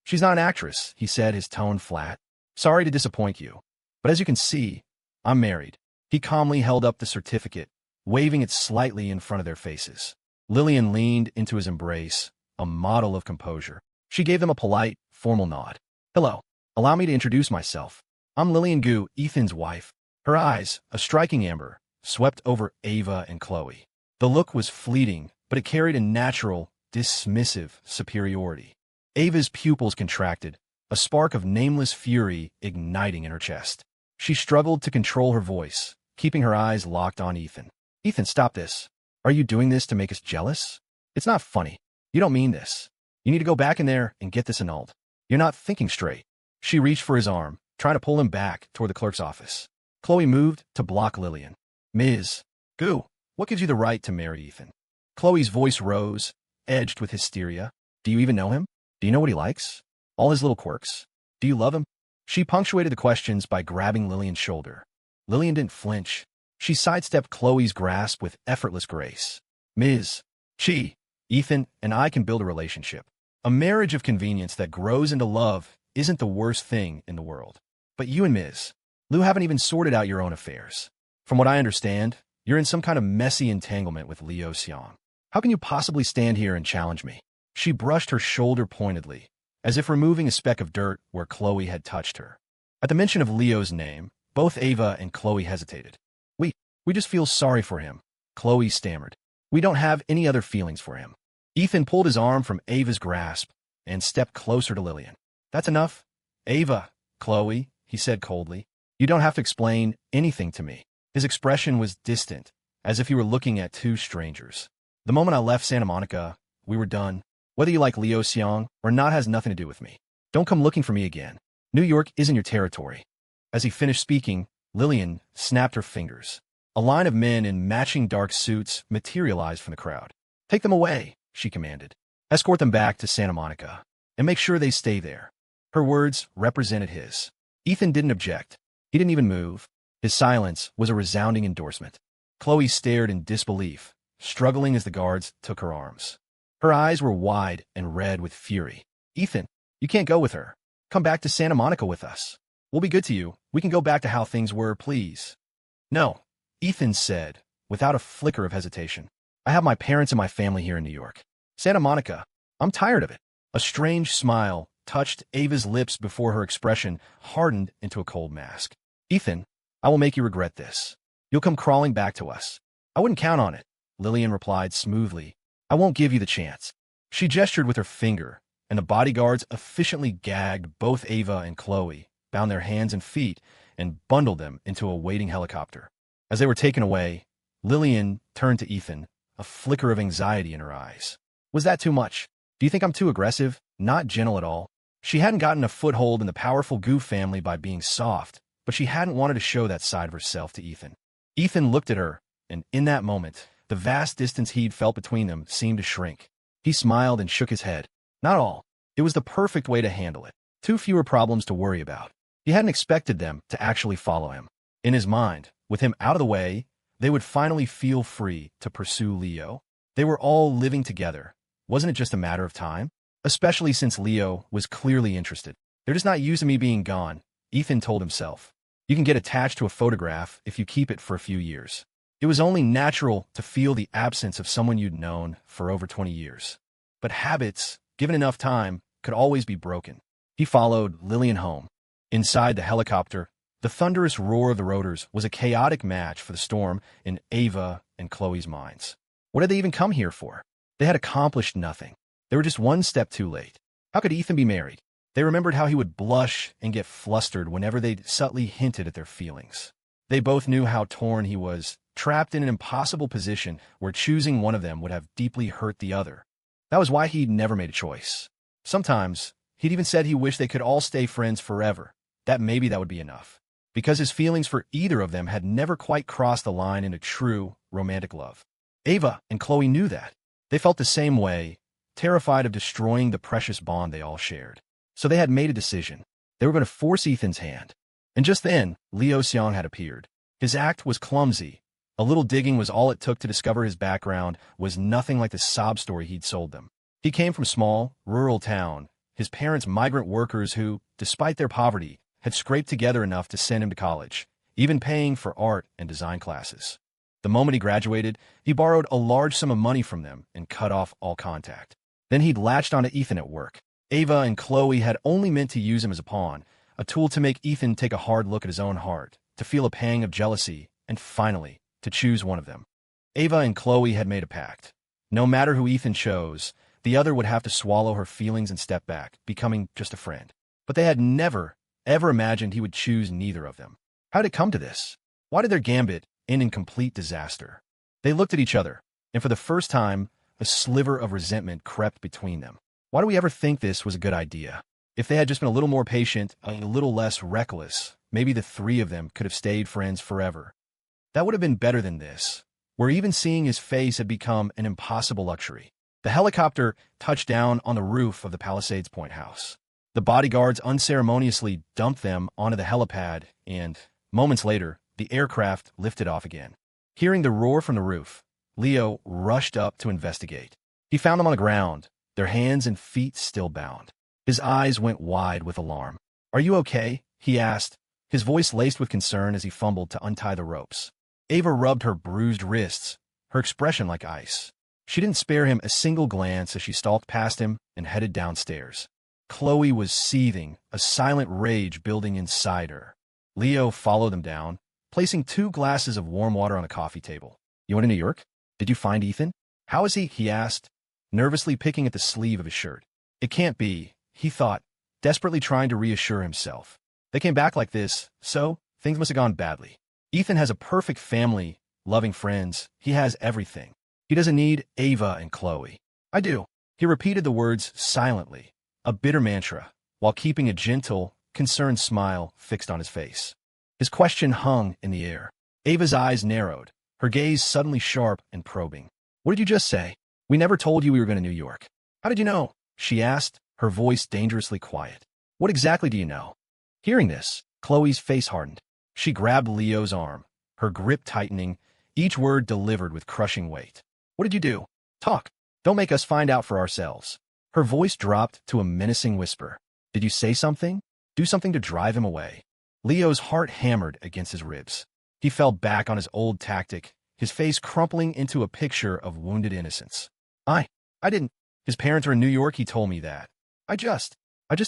"She's not an actress," he said, his tone flat. "Sorry to disappoint you, but as you can see, I'm married." He calmly held up the certificate, waving it slightly in front of their faces. Lillian leaned into his embrace, a model of composure. She gave them a polite, formal nod. "Hello. Allow me to introduce myself. I'm Lillian, Ethan's wife." Her eyes, a striking amber, swept over Ava and Khloe. The look was fleeting, but it carried a natural, dismissive superiority. Ava's pupils contracted, a spark of nameless fury igniting in her chest. She struggled to control her voice, keeping her eyes locked on Ethan. "Ethan, stop this. Are you doing this to make us jealous? It's not funny. You don't mean this. You need to go back in there and get this annulled. You're not thinking straight." She reached for his arm, trying to pull him back toward the clerk's office. Khloe moved to block Lillian. "Ms. What gives you the right to marry Ethan?" Chloe's voice rose, edged with hysteria. "Do you even know him? Do you know what he likes? All his little quirks? Do you love him?" She punctuated the questions by grabbing Lillian's shoulder. Lillian didn't flinch. She sidestepped Khloe's grasp with effortless grace. Ms. Chi, Ethan and I can build a relationship. A marriage of convenience that grows into love isn't the worst thing in the world. But you and Ms. Liu haven't even sorted out your own affairs. From what I understand, you're in some kind of messy entanglement with Liu Xiang. How can you possibly stand here and challenge me? She brushed her shoulder pointedly, as if removing a speck of dirt where Khloe had touched her. At the mention of Leo's name, both Ava and Khloe hesitated. We just feel sorry for him, Khloe stammered. We don't have any other feelings for him. Ethan pulled his arm from Ava's grasp and stepped closer to Lillian. That's enough. Ava, Khloe, he said coldly. You don't have to explain anything to me. His expression was distant, as if he were looking at two strangers. The moment I left Santa Monica, we were done. Whether you like Liu Xiang or not has nothing to do with me. Don't come looking for me again. New York isn't your territory. As he finished speaking, Lillian snapped her fingers. A line of men in matching dark suits materialized from the crowd. Take them away, she commanded. Escort them back to Santa Monica, and make sure they stay there. Her words represented his. Ethan didn't object. He didn't even move. His silence was a resounding endorsement. Khloe stared in disbelief, struggling as the guards took her arms. Her eyes were wide and red with fury. Ethan, you can't go with her. Come back to Santa Monica with us. We'll be good to you. We can go back to how things were, please. No, Ethan said, without a flicker of hesitation. I have my parents and my family here in New York. Santa Monica, I'm tired of it. A strange smile touched Ava's lips before her expression hardened into a cold mask. Ethan, I will make you regret this. You'll come crawling back to us. I wouldn't count on it, Lillian replied smoothly. I won't give you the chance. She gestured with her finger, and the bodyguards efficiently gagged both Ava and Khloe, bound their hands and feet, and bundled them into a waiting helicopter. As they were taken away, Lillian turned to Ethan, a flicker of anxiety in her eyes. Was that too much? Do you think I'm too aggressive? Not gentle at all. She hadn't gotten a foothold in the powerful Gu family by being soft, but she hadn't wanted to show that side of herself to Ethan. Ethan looked at her, and in that moment, the vast distance he'd felt between them seemed to shrink. He smiled and shook his head. Not all. It was the perfect way to handle it. 2 fewer problems to worry about. He hadn't expected them to actually follow him. In his mind, with him out of the way, they would finally feel free to pursue Leo. They were all living together. Wasn't it just a matter of time? Especially since Leo was clearly interested. They're just not used to me being gone, Ethan told himself. You can get attached to a photograph if you keep it for a few years. It was only natural to feel the absence of someone you'd known for over 20 years. But habits, given enough time, could always be broken. He followed Lillian home. Inside the helicopter, the thunderous roar of the rotors was a chaotic match for the storm in Ava and Khloe's minds. What had they even come here for? They had accomplished nothing. They were just one step too late. How could Ethan be married? They remembered how he would blush and get flustered whenever they subtly hinted at their feelings. They both knew how torn he was, trapped in an impossible position where choosing one of them would have deeply hurt the other. That was why he'd never made a choice. Sometimes, he'd even said he wished they could all stay friends forever, that maybe that would be enough. Because his feelings for either of them had never quite crossed the line into true, romantic love. Ava and Khloe knew that. They felt the same way, terrified of destroying the precious bond they all shared. So they had made a decision. They were going to force Ethan's hand. And just then, Liu Xiang had appeared. His act was clumsy. A little digging was all it took to discover his background was nothing like the sob story he'd sold them. He came from a small, rural town, his parents migrant workers who, despite their poverty, had scraped together enough to send him to college, even paying for art and design classes. The moment he graduated, he borrowed a large sum of money from them and cut off all contact. Then he'd latched onto Ethan at work. Ava and Khloe had only meant to use him as a pawn, a tool to make Ethan take a hard look at his own heart, to feel a pang of jealousy, and finally, to choose one of them. Ava and Khloe had made a pact. No matter who Ethan chose, the other would have to swallow her feelings and step back, becoming just a friend. But they had never, ever imagined he would choose neither of them. How did it come to this? Why did their gambit end in complete disaster? They looked at each other, and for the first time, a sliver of resentment crept between them. Why do we ever think this was a good idea? If they had just been a little more patient, a little less reckless, maybe the 3 of them could have stayed friends forever. That would have been better than this, where even seeing his face had become an impossible luxury. The helicopter touched down on the roof of the Palisades Point house. The bodyguards unceremoniously dumped them onto the helipad, and, moments later, the aircraft lifted off again. Hearing the roar from the roof, Leo rushed up to investigate. He found them on the ground, their hands and feet still bound. His eyes went wide with alarm. "Are you okay?" he asked, his voice laced with concern as he fumbled to untie the ropes. Ava rubbed her bruised wrists, her expression like ice. She didn't spare him a single glance as she stalked past him and headed downstairs. Khloe was seething, a silent rage building inside her. Leo followed them down, placing 2 glasses of warm water on the coffee table. "You went to New York? Did you find Ethan? How is he?" he asked, nervously picking at the sleeve of his shirt. It can't be, he thought, desperately trying to reassure himself. They came back like this, so things must have gone badly. Ethan has a perfect family, loving friends. He has everything. He doesn't need Ava and Khloe. "I do." He repeated the words silently, a bitter mantra, while keeping a gentle, concerned smile fixed on his face. His question hung in the air. Ava's eyes narrowed, her gaze suddenly sharp and probing. "What did you just say? We never told you we were going to New York." "How did you know?" she asked, her voice dangerously quiet. "What exactly do you know?" Hearing this, Khloe's face hardened. She grabbed Leo's arm, her grip tightening, each word delivered with crushing weight. "What did you do? Talk. Don't make us find out for ourselves." Her voice dropped to a menacing whisper. "Did you say something? Do something to drive him away." Leo's heart hammered against his ribs. He fell back on his old tactic, his face crumpling into a picture of wounded innocence. I didn't. His parents are in New York, he told me that. I just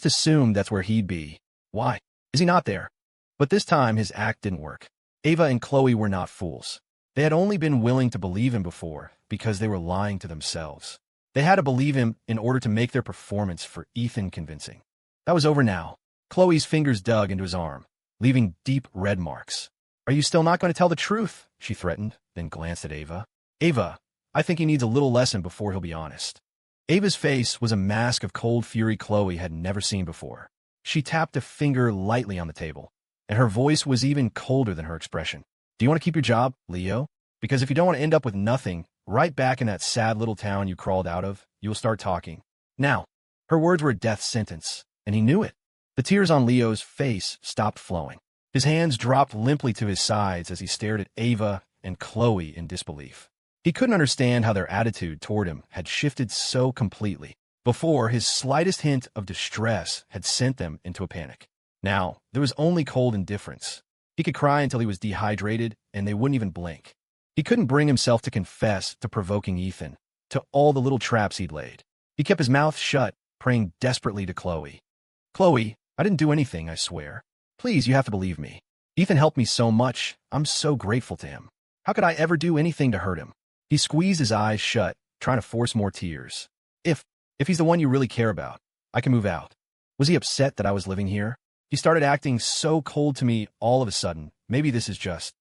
assumed that's where he'd be. Why? Is he not there?" But this time his act didn't work. Ava and Khloe were not fools. They had only been willing to believe him before because they were lying to themselves. They had to believe him in order to make their performance for Ethan convincing. That was over now. Khloe's fingers dug into his arm, leaving deep red marks. "Are you still not going to tell the truth?" she threatened, then glanced at Ava. "Ava, I think he needs a little lesson before he'll be honest." Ava's face was a mask of cold fury Khloe had never seen before. She tapped a finger lightly on the table, and her voice was even colder than her expression. "Do you want to keep your job, Leo? Because if you don't want to end up with nothing, right back in that sad little town you crawled out of, you'll start talking. Now." Her words were a death sentence, and he knew it. The tears on Leo's face stopped flowing. His hands dropped limply to his sides as he stared at Ava and Khloe in disbelief. He couldn't understand how their attitude toward him had shifted so completely. Before, his slightest hint of distress had sent them into a panic. Now, there was only cold indifference. He could cry until he was dehydrated, and they wouldn't even blink. He couldn't bring himself to confess to provoking Ethan, to all the little traps he'd laid. He kept his mouth shut, praying desperately to Khloe. "Khloe, I didn't do anything, I swear. Please, you have to believe me. Ethan helped me so much. I'm so grateful to him. How could I ever do anything to hurt him?" He squeezed his eyes shut, trying to force more tears. If he's the one you really care about, I can move out." Was he upset that I was living here? He started acting so cold to me all of a sudden. Maybe this is just...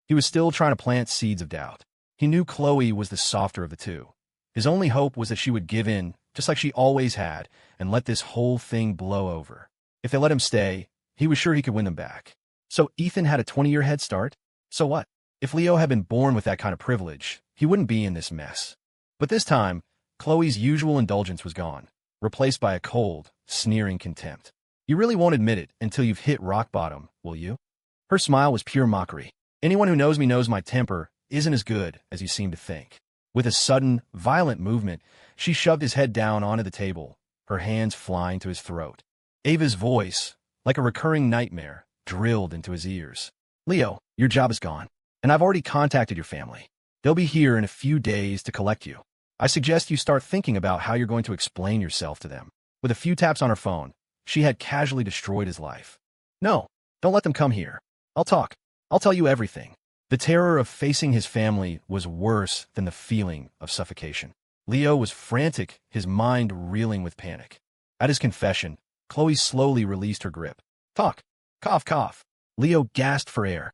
He was still trying to plant seeds of doubt. He knew Khloe was the softer of the two. His only hope was that she would give in, just like she always had, and let this whole thing blow over. If they let him stay, he was sure he could win them back. So Ethan had a 20-year head start? So what? If Leo had been born with that kind of privilege, he wouldn't be in this mess. But this time, Khloe's usual indulgence was gone, replaced by a cold, sneering contempt. "You really won't admit it until you've hit rock bottom, will you?" Her smile was pure mockery. "Anyone who knows me knows my temper isn't as good as you seem to think." With a sudden, violent movement, she shoved his head down onto the table, her hands flying to his throat. Ava's voice, like a recurring nightmare, drilled into his ears. "Leo, your job is gone, and I've already contacted your family. They'll be here in a few days to collect you. I suggest you start thinking about how you're going to explain yourself to them." With a few taps on her phone, she had casually destroyed his life. "No, don't let them come here. I'll talk. I'll tell you everything." The terror of facing his family was worse than the feeling of suffocation. Leo was frantic, his mind reeling with panic. At his confession, Khloe slowly released her grip. "Talk. Cough, cough." Leo gasped for air.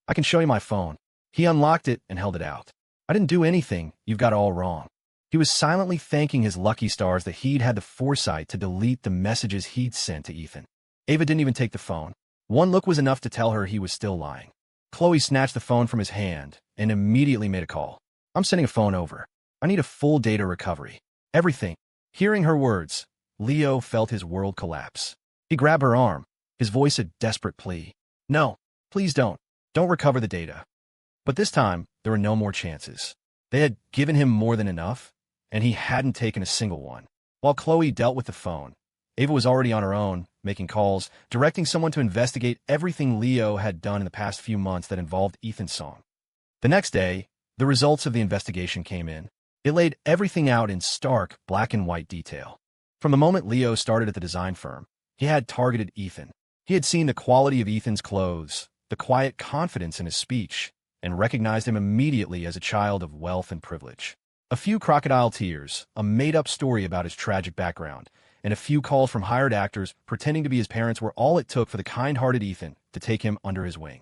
I can show you my phone." He unlocked it and held it out. "I didn't do anything. You've got it all wrong." He was silently thanking his lucky stars that he'd had the foresight to delete the messages he'd sent to Ethan. Ava didn't even take the phone. One look was enough to tell her he was still lying. Khloe snatched the phone from his hand and immediately made a call. "I'm sending a phone over. I need a full data recovery. Everything." Hearing her words, Leo felt his world collapse. He grabbed her arm, his voice a desperate plea. No, please don't. Don't recover the data. But this time, there were no more chances. They had given him more than enough, and he hadn't taken a single one. While Khloe dealt with the phone, Ava was already on her own, making calls, directing someone to investigate everything Leo had done in the past few months that involved Ethan's song. The next day, the results of the investigation came in. It laid everything out in stark, black and white detail. From the moment Leo started at the design firm, he had targeted Ethan. He had seen the quality of Ethan's clothes, the quiet confidence in his speech, and recognized him immediately as a child of wealth and privilege. A few crocodile tears, a made-up story about his tragic background, and a few calls from hired actors pretending to be his parents were all it took for the kind-hearted Ethan to take him under his wing.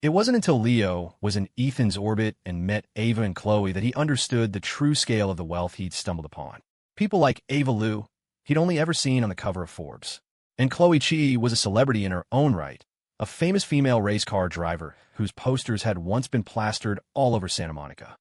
It wasn't until Leo was in Ethan's orbit and met Ava and Khloe that he understood the true scale of the wealth he'd stumbled upon. People like Ava Lou, he'd only ever seen on the cover of Forbes. And Khloe Chi was a celebrity in her own right, a famous female race car driver whose posters had once been plastered all over Santa Monica.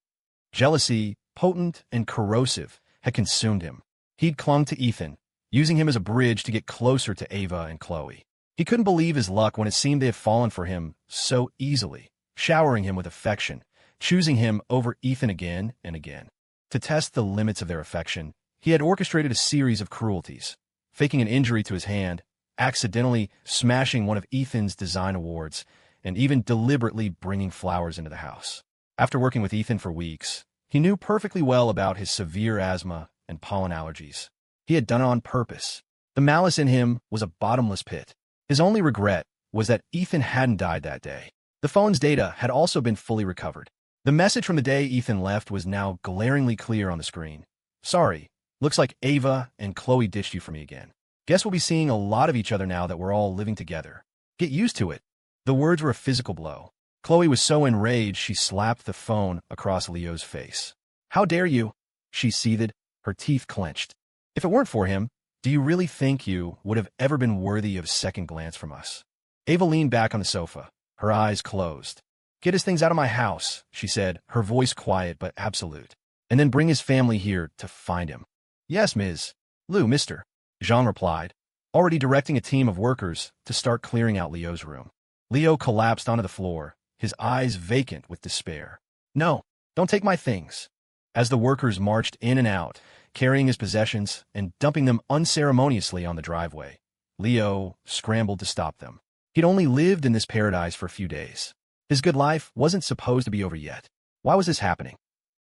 Jealousy, potent and corrosive, had consumed him. He'd clung to Ethan, using him as a bridge to get closer to Ava and Khloe. He couldn't believe his luck when it seemed they had fallen for him so easily, showering him with affection, choosing him over Ethan again and again. To test the limits of their affection, he had orchestrated a series of cruelties, faking an injury to his hand, accidentally smashing one of Ethan's design awards, and even deliberately bringing flowers into the house. After working with Ethan for weeks, he knew perfectly well about his severe asthma and pollen allergies. He had done it on purpose. The malice in him was a bottomless pit. His only regret was that Ethan hadn't died that day. The phone's data had also been fully recovered. The message from the day Ethan left was now glaringly clear on the screen. Sorry, looks like Ava and Khloe ditched you for me again. Guess we'll be seeing a lot of each other now that we're all living together. Get used to it. The words were a physical blow. Khloe was so enraged she slapped the phone across Leo's face. How dare you? She seethed, her teeth clenched. If it weren't for him, do you really think you would have ever been worthy of a second glance from us? Ava leaned back on the sofa, her eyes closed. Get his things out of my house, she said, her voice quiet but absolute. And then bring his family here to find him. Yes, Ms. Lou, Mr. Jean replied, already directing a team of workers to start clearing out Leo's room. Leo collapsed onto the floor, his eyes vacant with despair. No, don't take my things. As the workers marched in and out, carrying his possessions and dumping them unceremoniously on the driveway, Leo scrambled to stop them. He'd only lived in this paradise for a few days. His good life wasn't supposed to be over yet. Why was this happening?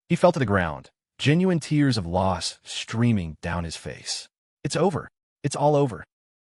He fell to the ground, genuine tears of loss streaming down his face. It's over. It's all over.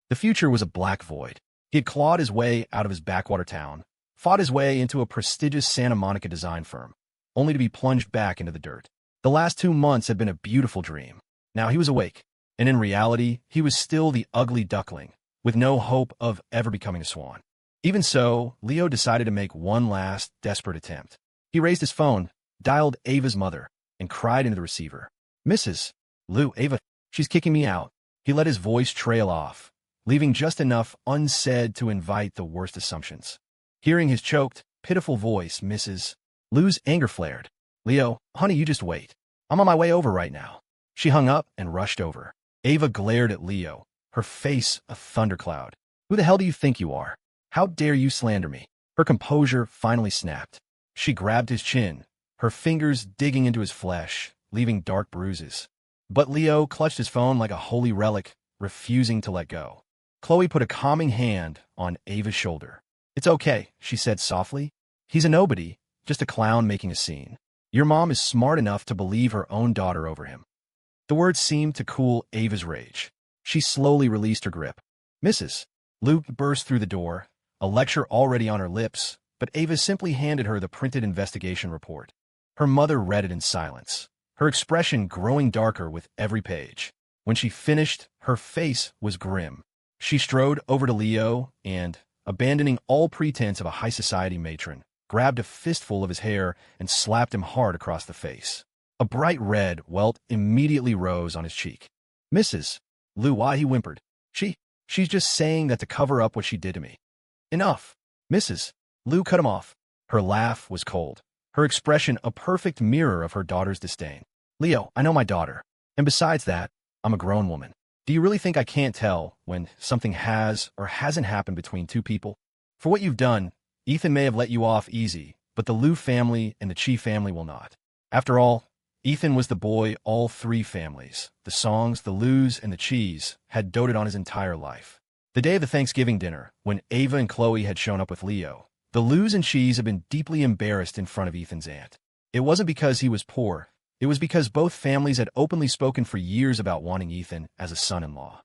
The future was a black void. He had clawed his way out of his backwater town, fought his way into a prestigious Santa Monica design firm, only to be plunged back into the dirt. The last 2 months had been a beautiful dream. Now he was awake, and in reality, he was still the ugly duckling, with no hope of ever becoming a swan. Even so, Leo decided to make one last, desperate attempt. He raised his phone, dialed Ava's mother, and cried into the receiver. Mrs. Lou, Ava, she's kicking me out. He let his voice trail off, leaving just enough unsaid to invite the worst assumptions. Hearing his choked, pitiful voice, Mrs. Lou's anger flared. Leo, honey, you just wait. I'm on my way over right now. She hung up and rushed over. Ava glared at Leo, her face a thundercloud. Who the hell do you think you are? How dare you slander me? Her composure finally snapped. She grabbed his chin, her fingers digging into his flesh, leaving dark bruises. But Leo clutched his phone like a holy relic, refusing to let go. Khloe put a calming hand on Ava's shoulder. It's okay, she said softly. He's a nobody, just a clown making a scene. Your mom is smart enough to believe her own daughter over him. The words seemed to cool Ava's rage. She slowly released her grip. Mrs. Luke burst through the door, a lecture already on her lips, but Ava simply handed her the printed investigation report. Her mother read it in silence, her expression growing darker with every page. When she finished, her face was grim. She strode over to Leo and, abandoning all pretense of a high society matron, grabbed a fistful of his hair and slapped him hard across the face. A bright red welt immediately rose on his cheek. Mrs. Lou, why? He whimpered. She's just saying that to cover up what she did to me. Enough. Mrs. Lou cut him off. Her laugh was cold, her expression a perfect mirror of her daughter's disdain. Leo, I know my daughter. And besides that, I'm a grown woman. Do you really think I can't tell when something has or hasn't happened between two people? For what you've done, Ethan may have let you off easy, but the Liu family and the Chi family will not. After all, Ethan was the boy all three families, the Songs, the Lius, and the Chis, had doted on his entire life. The day of the Thanksgiving dinner, when Ava and Khloe had shown up with Leo, the Lius and Chis had been deeply embarrassed in front of Ethan's aunt. It wasn't because he was poor. It was because both families had openly spoken for years about wanting Ethan as a son-in-law.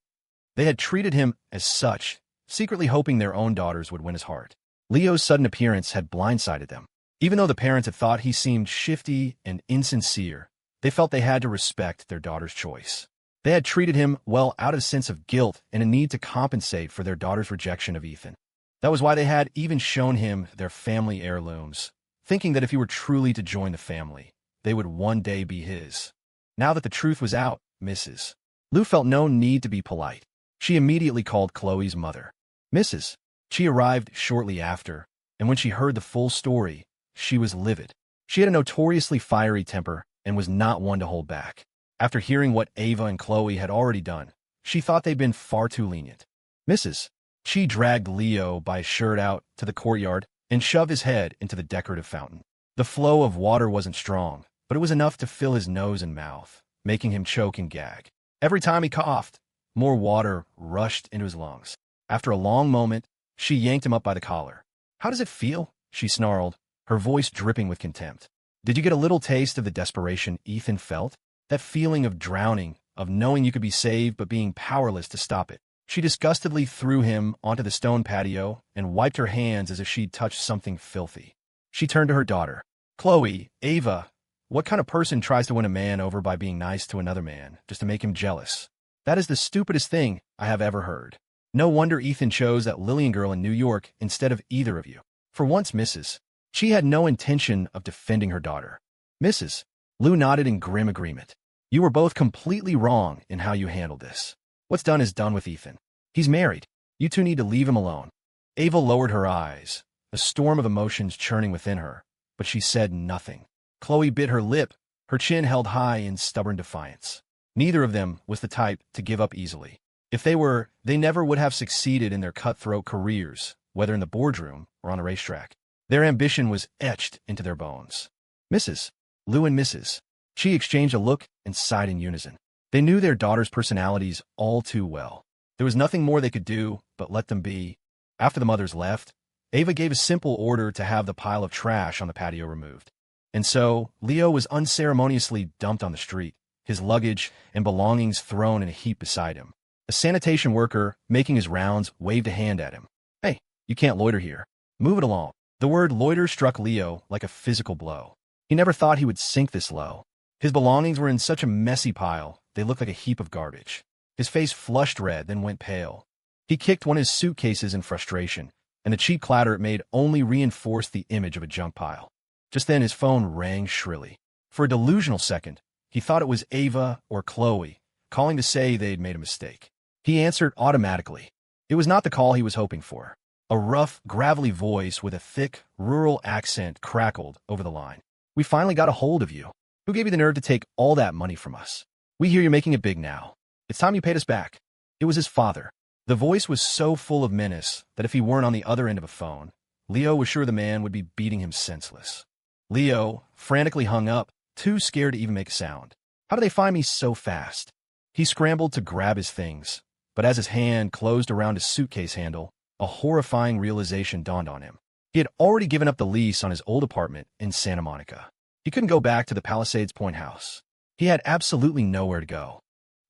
They had treated him as such, secretly hoping their own daughters would win his heart. Leo's sudden appearance had blindsided them. Even though the parents had thought he seemed shifty and insincere, they felt they had to respect their daughter's choice. They had treated him well out of a sense of guilt and a need to compensate for their daughter's rejection of Ethan. That was why they had even shown him their family heirlooms, thinking that if he were truly to join the family, they would one day be his. Now that the truth was out, Mrs. Liu felt no need to be polite. She immediately called Chloe's mother. Mrs. She arrived shortly after, and when she heard the full story, she was livid. She had a notoriously fiery temper and was not one to hold back. After hearing what Ava and Khloe had already done, she thought they'd been far too lenient. Mrs. She dragged Leo by his shirt out to the courtyard and shoved his head into the decorative fountain. The flow of water wasn't strong, but it was enough to fill his nose and mouth, making him choke and gag. Every time he coughed, more water rushed into his lungs. After a long moment, she yanked him up by the collar. How does it feel? She snarled, her voice dripping with contempt. Did you get a little taste of the desperation Ethan felt? That feeling of drowning, of knowing you could be saved but being powerless to stop it. She disgustedly threw him onto the stone patio and wiped her hands as if she'd touched something filthy. She turned to her daughter. Khloe, Ava, what kind of person tries to win a man over by being nice to another man, just to make him jealous? That is the stupidest thing I have ever heard. No wonder Ethan chose that Lillian girl in New York instead of either of you. For once, Mrs. She had no intention of defending her daughter. Mrs. Liu nodded in grim agreement. You were both completely wrong in how you handled this. What's done is done with Ethan. He's married. You two need to leave him alone. Ava lowered her eyes, a storm of emotions churning within her, but she said nothing. Khloe bit her lip, her chin held high in stubborn defiance. Neither of them was the type to give up easily. If they were, they never would have succeeded in their cutthroat careers, whether in the boardroom or on a racetrack. Their ambition was etched into their bones. Mrs. Liu and Mrs. She exchanged a look and sighed in unison. They knew their daughters' personalities all too well. There was nothing more they could do but let them be. After the mothers left, Ava gave a simple order to have the pile of trash on the patio removed. And so, Leo was unceremoniously dumped on the street, his luggage and belongings thrown in a heap beside him. A sanitation worker, making his rounds, waved a hand at him. Hey, you can't loiter here. Move it along. The word loiter struck Leo like a physical blow. He never thought he would sink this low. His belongings were in such a messy pile, they looked like a heap of garbage. His face flushed red, then went pale. He kicked one of his suitcases in frustration, and the cheap clatter it made only reinforced the image of a junk pile. Just then his phone rang shrilly. For a delusional second, he thought it was Ava or Khloe, calling to say they'd made a mistake. He answered automatically. It was not the call he was hoping for. A rough, gravelly voice with a thick, rural accent crackled over the line. We finally got a hold of you. Who gave you the nerve to take all that money from us? We hear you're making it big now. It's time you paid us back. It was his father. The voice was so full of menace that if he weren't on the other end of a phone, Leo was sure the man would be beating him senseless. Leo frantically hung up, too scared to even make a sound. How did they find me so fast? He scrambled to grab his things, but as his hand closed around his suitcase handle, a horrifying realization dawned on him. He had already given up the lease on his old apartment in Santa Monica. He couldn't go back to the Palisades Point house. He had absolutely nowhere to go.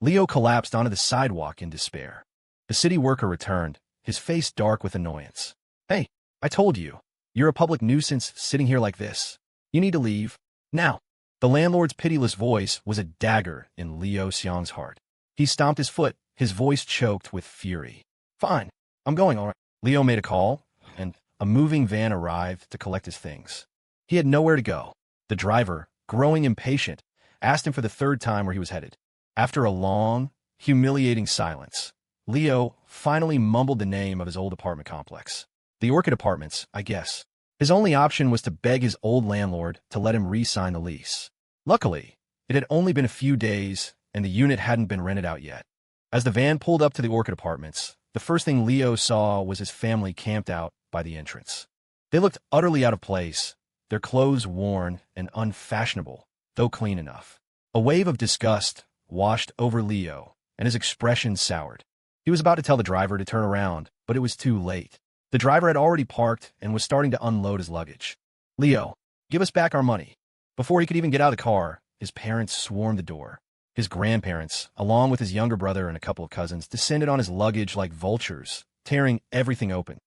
Leo collapsed onto the sidewalk in despair. The city worker returned, his face dark with annoyance. Hey, I told you. You're a public nuisance sitting here like this. You need to leave. Now. The landlord's pitiless voice was a dagger in Leo Xiang's heart. He stomped his foot, his voice choked with fury. Fine. I'm going, all right. Leo made a call, and a moving van arrived to collect his things. He had nowhere to go. The driver, growing impatient, asked him for the third time where he was headed. After a long, humiliating silence, Leo finally mumbled the name of his old apartment complex. The Orchid Apartments, I guess. His only option was to beg his old landlord to let him re-sign the lease. Luckily, it had only been a few days, and the unit hadn't been rented out yet. As the van pulled up to the Orchid Apartments, the first thing Leo saw was his family camped out by the entrance. They looked utterly out of place, their clothes worn and unfashionable, though clean enough. A wave of disgust washed over Leo, and his expression soured. He was about to tell the driver to turn around, but it was too late. The driver had already parked and was starting to unload his luggage. "Leo, give us back our money." Before he could even get out of the car, his parents swarmed the door. His grandparents, along with his younger brother and a couple of cousins, descended on his luggage like vultures, tearing everything open.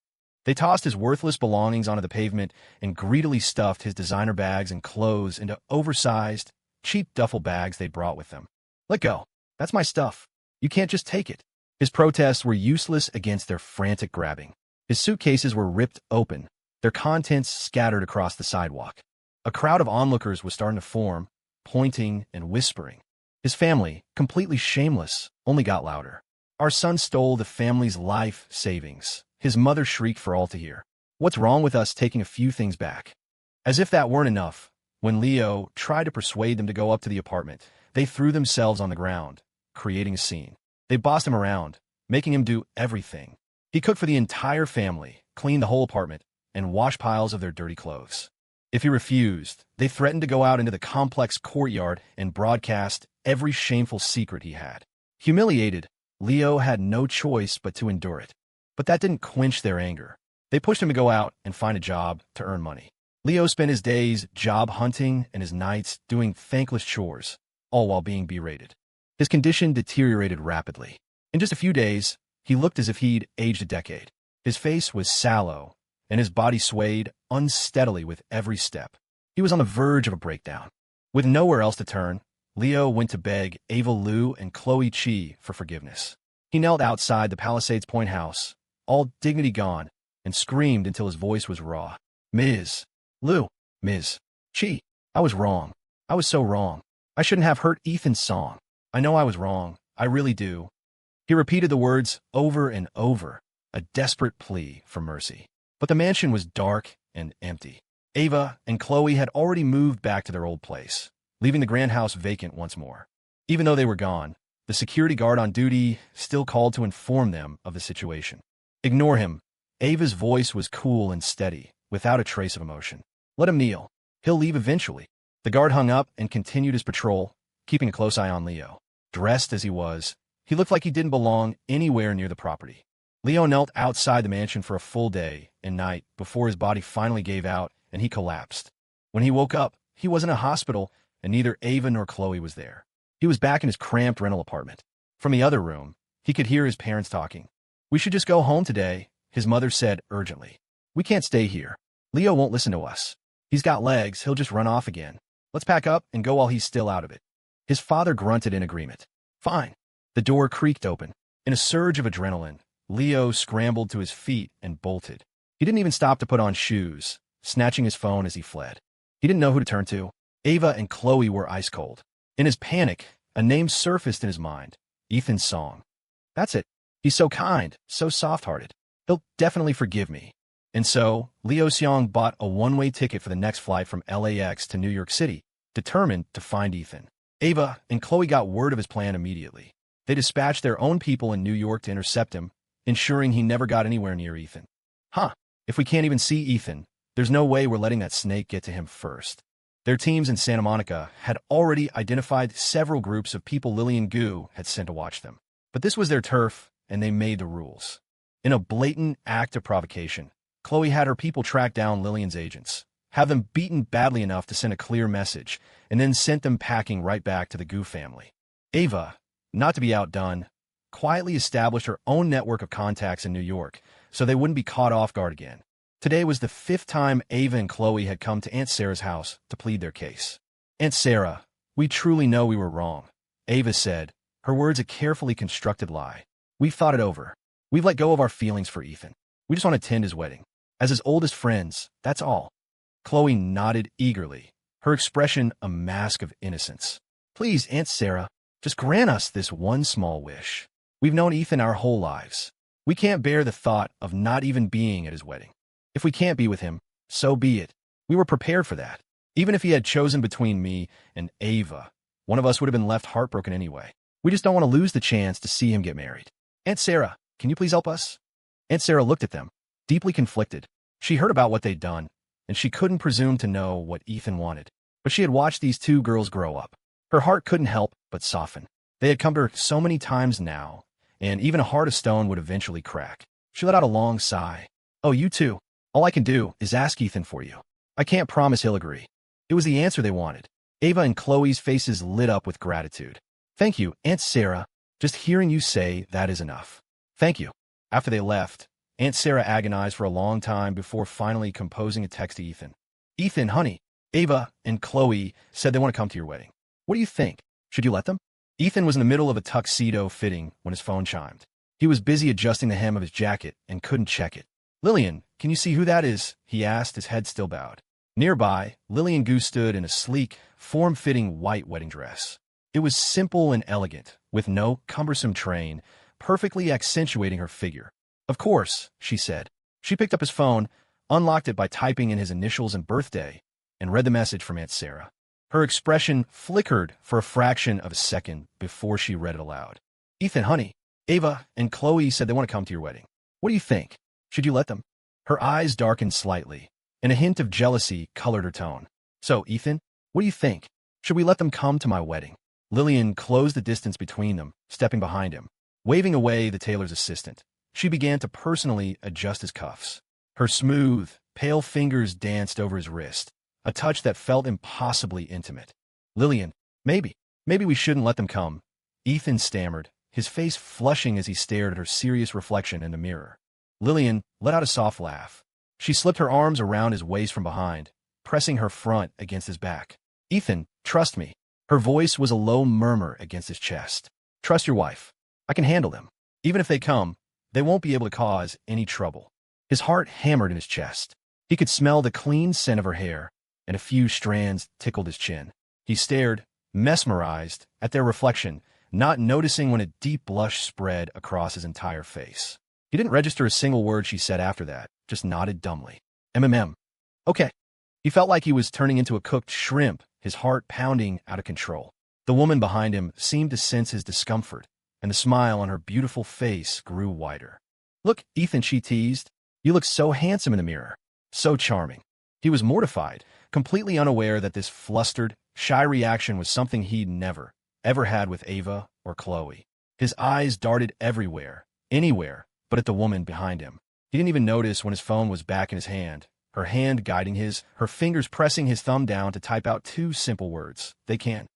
They tossed his worthless belongings onto the pavement and greedily stuffed his designer bags and clothes into oversized, cheap duffel bags they brought with them. "Let go. That's my stuff. You can't just take it." His protests were useless against their frantic grabbing. His suitcases were ripped open, their contents scattered across the sidewalk. A crowd of onlookers was starting to form, pointing and whispering. His family, completely shameless, only got louder. "Our son stole the family's life savings," his mother shrieked for all to hear. "What's wrong with us taking a few things back?" As if that weren't enough, when Leo tried to persuade them to go up to the apartment, they threw themselves on the ground, creating a scene. They bossed him around, making him do everything. He cooked for the entire family, cleaned the whole apartment, and washed piles of their dirty clothes. If he refused, they threatened to go out into the complex courtyard and broadcast every shameful secret he had. Humiliated, Leo had no choice but to endure it. But that didn't quench their anger. They pushed him to go out and find a job to earn money. Leo spent his days job hunting and his nights doing thankless chores, all while being berated. His condition deteriorated rapidly. In just a few days, he looked as if he'd aged a decade. His face was sallow, and his body swayed unsteadily with every step. He was on the verge of a breakdown. With nowhere else to turn, Leo went to beg Ava and Khloe Chi for forgiveness. He knelt outside the Palisades Point house, all dignity gone, and screamed until his voice was raw. "Ms. Lou, Ms. Chi, I was wrong. I was so wrong. I shouldn't have hurt Ethan's song. I know I was wrong. I really do." He repeated the words over and over, a desperate plea for mercy. But the mansion was dark and empty. Ava and Khloe had already moved back to their old place, leaving the grand house vacant once more. Even though they were gone, the security guard on duty still called to inform them of the situation. "Ignore him." Ava's voice was cool and steady, without a trace of emotion. "Let him kneel. He'll leave eventually." The guard hung up and continued his patrol, keeping a close eye on Leo. Dressed as he was, he looked like he didn't belong anywhere near the property. Leo knelt outside the mansion for a full day and night before his body finally gave out and he collapsed. When he woke up, he wasn't in a hospital, and neither Ava nor Khloe was there. He was back in his cramped rental apartment. From the other room, he could hear his parents talking. "We should just go home today," his mother said urgently. "We can't stay here. Leo won't listen to us. He's got legs, he'll just run off again. Let's pack up and go while he's still out of it." His father grunted in agreement. "Fine." The door creaked open. In a surge of adrenaline, Leo scrambled to his feet and bolted. He didn't even stop to put on shoes, snatching his phone as he fled. He didn't know who to turn to. Ava and Khloe were ice cold. In his panic, a name surfaced in his mind: Ethan's song. "That's it. He's so kind, so soft-hearted. He'll definitely forgive me." And so, Leo Seong bought a one-way ticket for the next flight from LAX to New York City, determined to find Ethan. Ava and Khloe got word of his plan immediately. They dispatched their own people in New York to intercept him, ensuring he never got anywhere near Ethan. If we can't even see Ethan, there's no way we're letting that snake get to him first. Their teams in Santa Monica had already identified several groups of people Lillian had sent to watch them. But this was their turf, and they made the rules. In a blatant act of provocation, Khloe had her people track down Lillian's agents, have them beaten badly enough to send a clear message, and then sent them packing right back to the Gu family. Ava, not to be outdone, quietly established her own network of contacts in New York so they wouldn't be caught off guard again. Today was the 5th time Ava and Khloe had come to Aunt Sarah's house to plead their case. "Aunt Sarah, we truly know we were wrong," Ava said, her words a carefully constructed lie. "We've thought it over. We've let go of our feelings for Ethan. We just want to attend his wedding. As his oldest friends, that's all." Khloe nodded eagerly, her expression a mask of innocence. "Please, Aunt Sarah, just grant us this one small wish. We've known Ethan our whole lives. We can't bear the thought of not even being at his wedding. If we can't be with him, so be it. We were prepared for that. Even if he had chosen between me and Ava, one of us would have been left heartbroken anyway. We just don't want to lose the chance to see him get married. Aunt Sarah, can you please help us? Aunt Sarah looked at them, deeply conflicted. She heard about what they'd done, and she couldn't presume to know what Ethan wanted. But she had watched these two girls grow up. Her heart couldn't help but soften. They had come to her so many times now, and even a heart of stone would eventually crack. She let out a long sigh. Oh, you too. All I can do is ask Ethan for you. I can't promise he'll agree. It was the answer they wanted. Ava and Khloe's faces lit up with gratitude. Thank you, Aunt Sarah. Just hearing you say that is enough. Thank you. After they left, Aunt Sarah agonized for a long time before finally composing a text to Ethan. Ethan, honey, Ava and Khloe said they want to come to your wedding. What do you think? Should you let them? Ethan was in the middle of a tuxedo fitting when his phone chimed. He was busy adjusting the hem of his jacket and couldn't check it. Lillian, can you see who that is? He asked, his head still bowed. Nearby, Lillian Gu stood in a sleek, form-fitting white wedding dress. It was simple and elegant, with no cumbersome train, perfectly accentuating her figure. Of course, she said. She picked up his phone, unlocked it by typing in his initials and birthday, and read the message from Aunt Sarah. Her expression flickered for a fraction of a second before she read it aloud. Ethan, honey, Ava and Khloe said they want to come to your wedding. What do you think? Should you let them? Her eyes darkened slightly, and a hint of jealousy colored her tone. So, Ethan, what do you think? Should we let them come to my wedding? Lillian closed the distance between them, stepping behind him. Waving away the tailor's assistant, she began to personally adjust his cuffs. Her smooth, pale fingers danced over his wrist, a touch that felt impossibly intimate. Lillian, maybe we shouldn't let them come, Ethan stammered, his face flushing as he stared at her serious reflection in the mirror. Lillian let out a soft laugh. She slipped her arms around his waist from behind, pressing her front against his back. Ethan, trust me. Her voice was a low murmur against his chest. Trust your wife. I can handle them. Even if they come, they won't be able to cause any trouble. His heart hammered in his chest. He could smell the clean scent of her hair, and a few strands tickled his chin. He stared, mesmerized, at their reflection, not noticing when a deep blush spread across his entire face. He didn't register a single word she said after that, just nodded dumbly. Okay. He felt like he was turning into a cooked shrimp, his heart pounding out of control. The woman behind him seemed to sense his discomfort, and the smile on her beautiful face grew wider. Look, Ethan, she teased. You look so handsome in the mirror. So charming. He was mortified, completely unaware that this flustered, shy reaction was something he'd never, ever had with Ava or Khloe. His eyes darted everywhere, anywhere, but at the woman behind him. He didn't even notice when his phone was back in his hand, her hand guiding his, her fingers pressing his thumb down to type out two simple words. They can.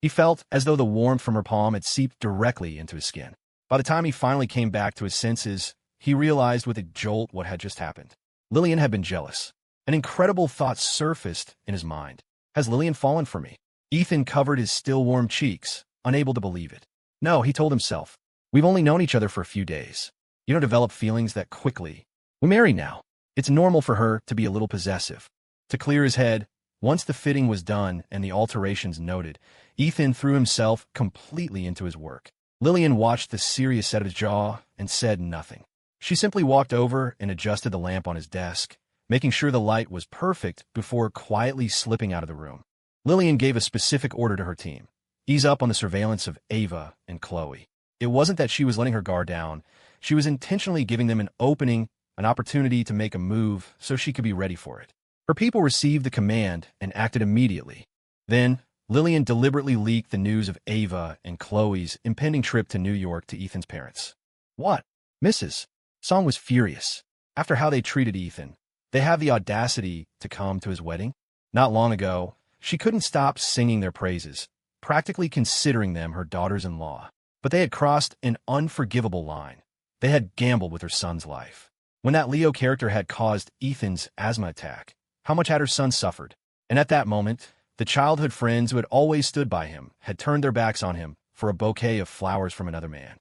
He felt as though the warmth from her palm had seeped directly into his skin. By the time he finally came back to his senses, he realized with a jolt what had just happened. Lillian had been jealous. An incredible thought surfaced in his mind. Has Lillian fallen for me? Ethan covered his still warm cheeks, unable to believe it. No, he told himself. We've only known each other for a few days. You don't develop feelings that quickly. We're married now. It's normal for her to be a little possessive. To clear his head, once the fitting was done and the alterations noted, Ethan threw himself completely into his work. Lillian watched the serious set of his jaw and said nothing. She simply walked over and adjusted the lamp on his desk, making sure the light was perfect before quietly slipping out of the room. Lillian gave a specific order to her team. Ease up on the surveillance of Ava and Khloe. It wasn't that she was letting her guard down. She was intentionally giving them an opening, an opportunity to make a move so she could be ready for it. Her people received the command and acted immediately. Then, Lillian deliberately leaked the news of Ava and Khloe's impending trip to New York to Ethan's parents. What? Mrs. Song was furious. After how they treated Ethan, they have the audacity to come to his wedding? Not long ago, she couldn't stop singing their praises, practically considering them her daughters-in-law. But they had crossed an unforgivable line. They had gambled with her son's life. When that Leo character had caused Ethan's asthma attack, how much had her son suffered? And at that moment, the childhood friends who had always stood by him had turned their backs on him for a bouquet of flowers from another man.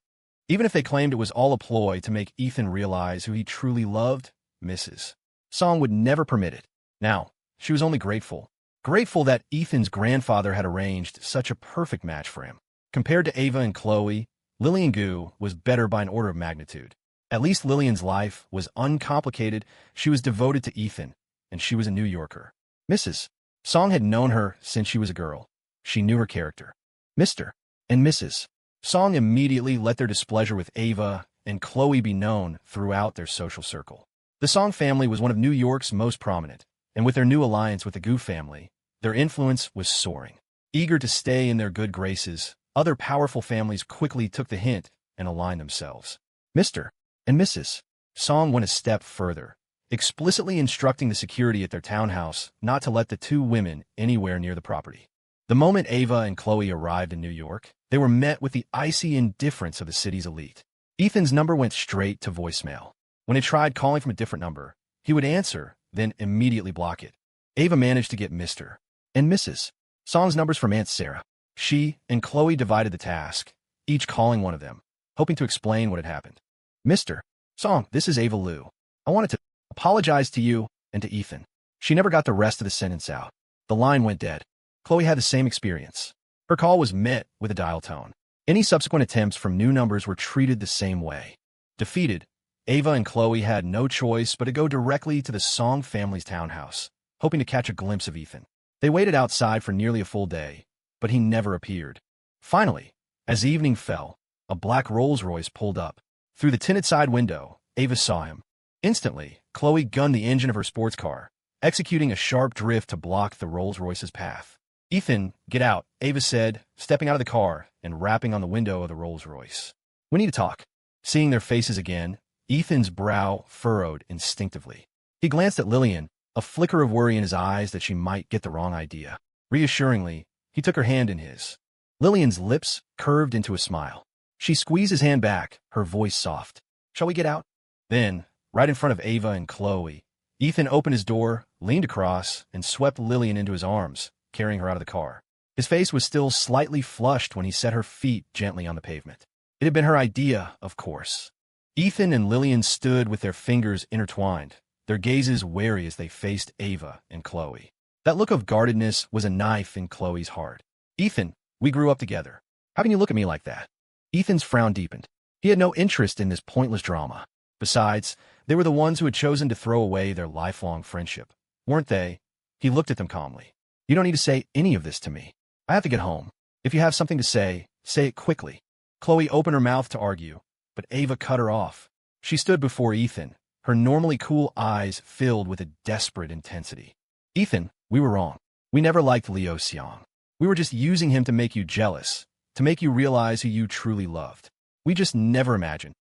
Even if they claimed it was all a ploy to make Ethan realize who he truly loved, Mrs. Song would never permit it. Now, she was only grateful. Grateful that Ethan's grandfather had arranged such a perfect match for him. Compared to Ava and Khloe, Lillian Gu was better by an order of magnitude. At least Lillian's life was uncomplicated, she was devoted to Ethan, and she was a New Yorker. Mrs. Song had known her since she was a girl. She knew her character. Mr. and Mrs. Song immediately let their displeasure with Ava and Khloe be known throughout their social circle. The Song family was one of New York's most prominent, and with their new alliance with the Gu family, their influence was soaring. Eager to stay in their good graces, other powerful families quickly took the hint and aligned themselves. Mr. and Mrs. Song went a step further, explicitly instructing the security at their townhouse not to let the two women anywhere near the property. The moment Ava and Khloe arrived in New York, they were met with the icy indifference of the city's elite. Ethan's number went straight to voicemail. When he tried calling from a different number, he would answer, then immediately block it. Ava managed to get Mr. and Mrs. Song's numbers from Aunt Sarah. She and Khloe divided the task, each calling one of them, hoping to explain what had happened. Mr. Song, this is Ava Liu. I wanted to apologize to you and to Ethan. She never got the rest of the sentence out. The line went dead. Khloe had the same experience. Her call was met with a dial tone. Any subsequent attempts from new numbers were treated the same way. Defeated, Ava and Khloe had no choice but to go directly to the Song family's townhouse, hoping to catch a glimpse of Ethan. They waited outside for nearly a full day, but he never appeared. Finally, as evening fell, a black Rolls-Royce pulled up. Through the tinted side window, Ava saw him. Instantly, Khloe gunned the engine of her sports car, executing a sharp drift to block the Rolls-Royce's path. Ethan, get out, Ava said, stepping out of the car and rapping on the window of the Rolls-Royce. We need to talk. Seeing their faces again, Ethan's brow furrowed instinctively. He glanced at Lillian, a flicker of worry in his eyes that she might get the wrong idea. Reassuringly, he took her hand in his. Lillian's lips curved into a smile. She squeezed his hand back, her voice soft. Shall we get out? Then, right in front of Ava and Khloe, Ethan opened his door, leaned across, and swept Lillian into his arms, carrying her out of the car. His face was still slightly flushed when he set her feet gently on the pavement. It had been her idea, of course. Ethan and Lillian stood with their fingers intertwined, their gazes wary as they faced Ava and Khloe. That look of guardedness was a knife in Khloe's heart. Ethan, we grew up together. How can you look at me like that? Ethan's frown deepened. He had no interest in this pointless drama. Besides, they were the ones who had chosen to throw away their lifelong friendship, weren't they? He looked at them calmly. You don't need to say any of this to me. I have to get home. If you have something to say it quickly. Khloe opened her mouth to argue, but Ava cut her off. She stood before Ethan, her normally cool eyes filled with a desperate intensity. Ethan, we were wrong. We never liked Leo Xiong. We were just using him to make you jealous, to make you realize who you truly loved. We just never imagined.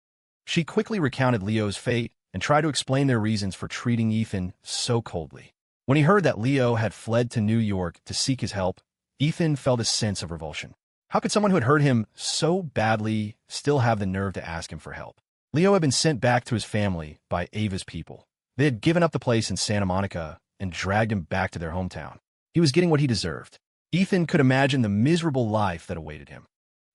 She quickly recounted Leo's fate and tried to explain their reasons for treating Ethan so coldly. When he heard that Leo had fled to New York to seek his help, Ethan felt a sense of revulsion. How could someone who had hurt him so badly still have the nerve to ask him for help? Leo had been sent back to his family by Ava's people. They had given up the place in Santa Monica and dragged him back to their hometown. He was getting what he deserved. Ethan could imagine the miserable life that awaited him.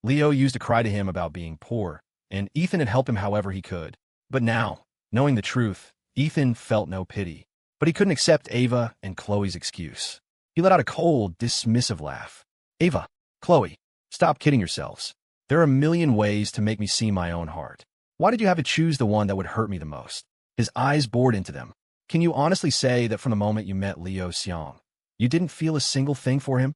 Leo used to cry to him about being poor, and Ethan had helped him however he could. But now, knowing the truth, Ethan felt no pity. But he couldn't accept Ava and Khloe's excuse. He let out a cold, dismissive laugh. Ava, Khloe, stop kidding yourselves. There are a million ways to make me see my own heart. Why did you have to choose the one that would hurt me the most? His eyes bored into them. Can you honestly say that from the moment you met Leo Xiong, you didn't feel a single thing for him?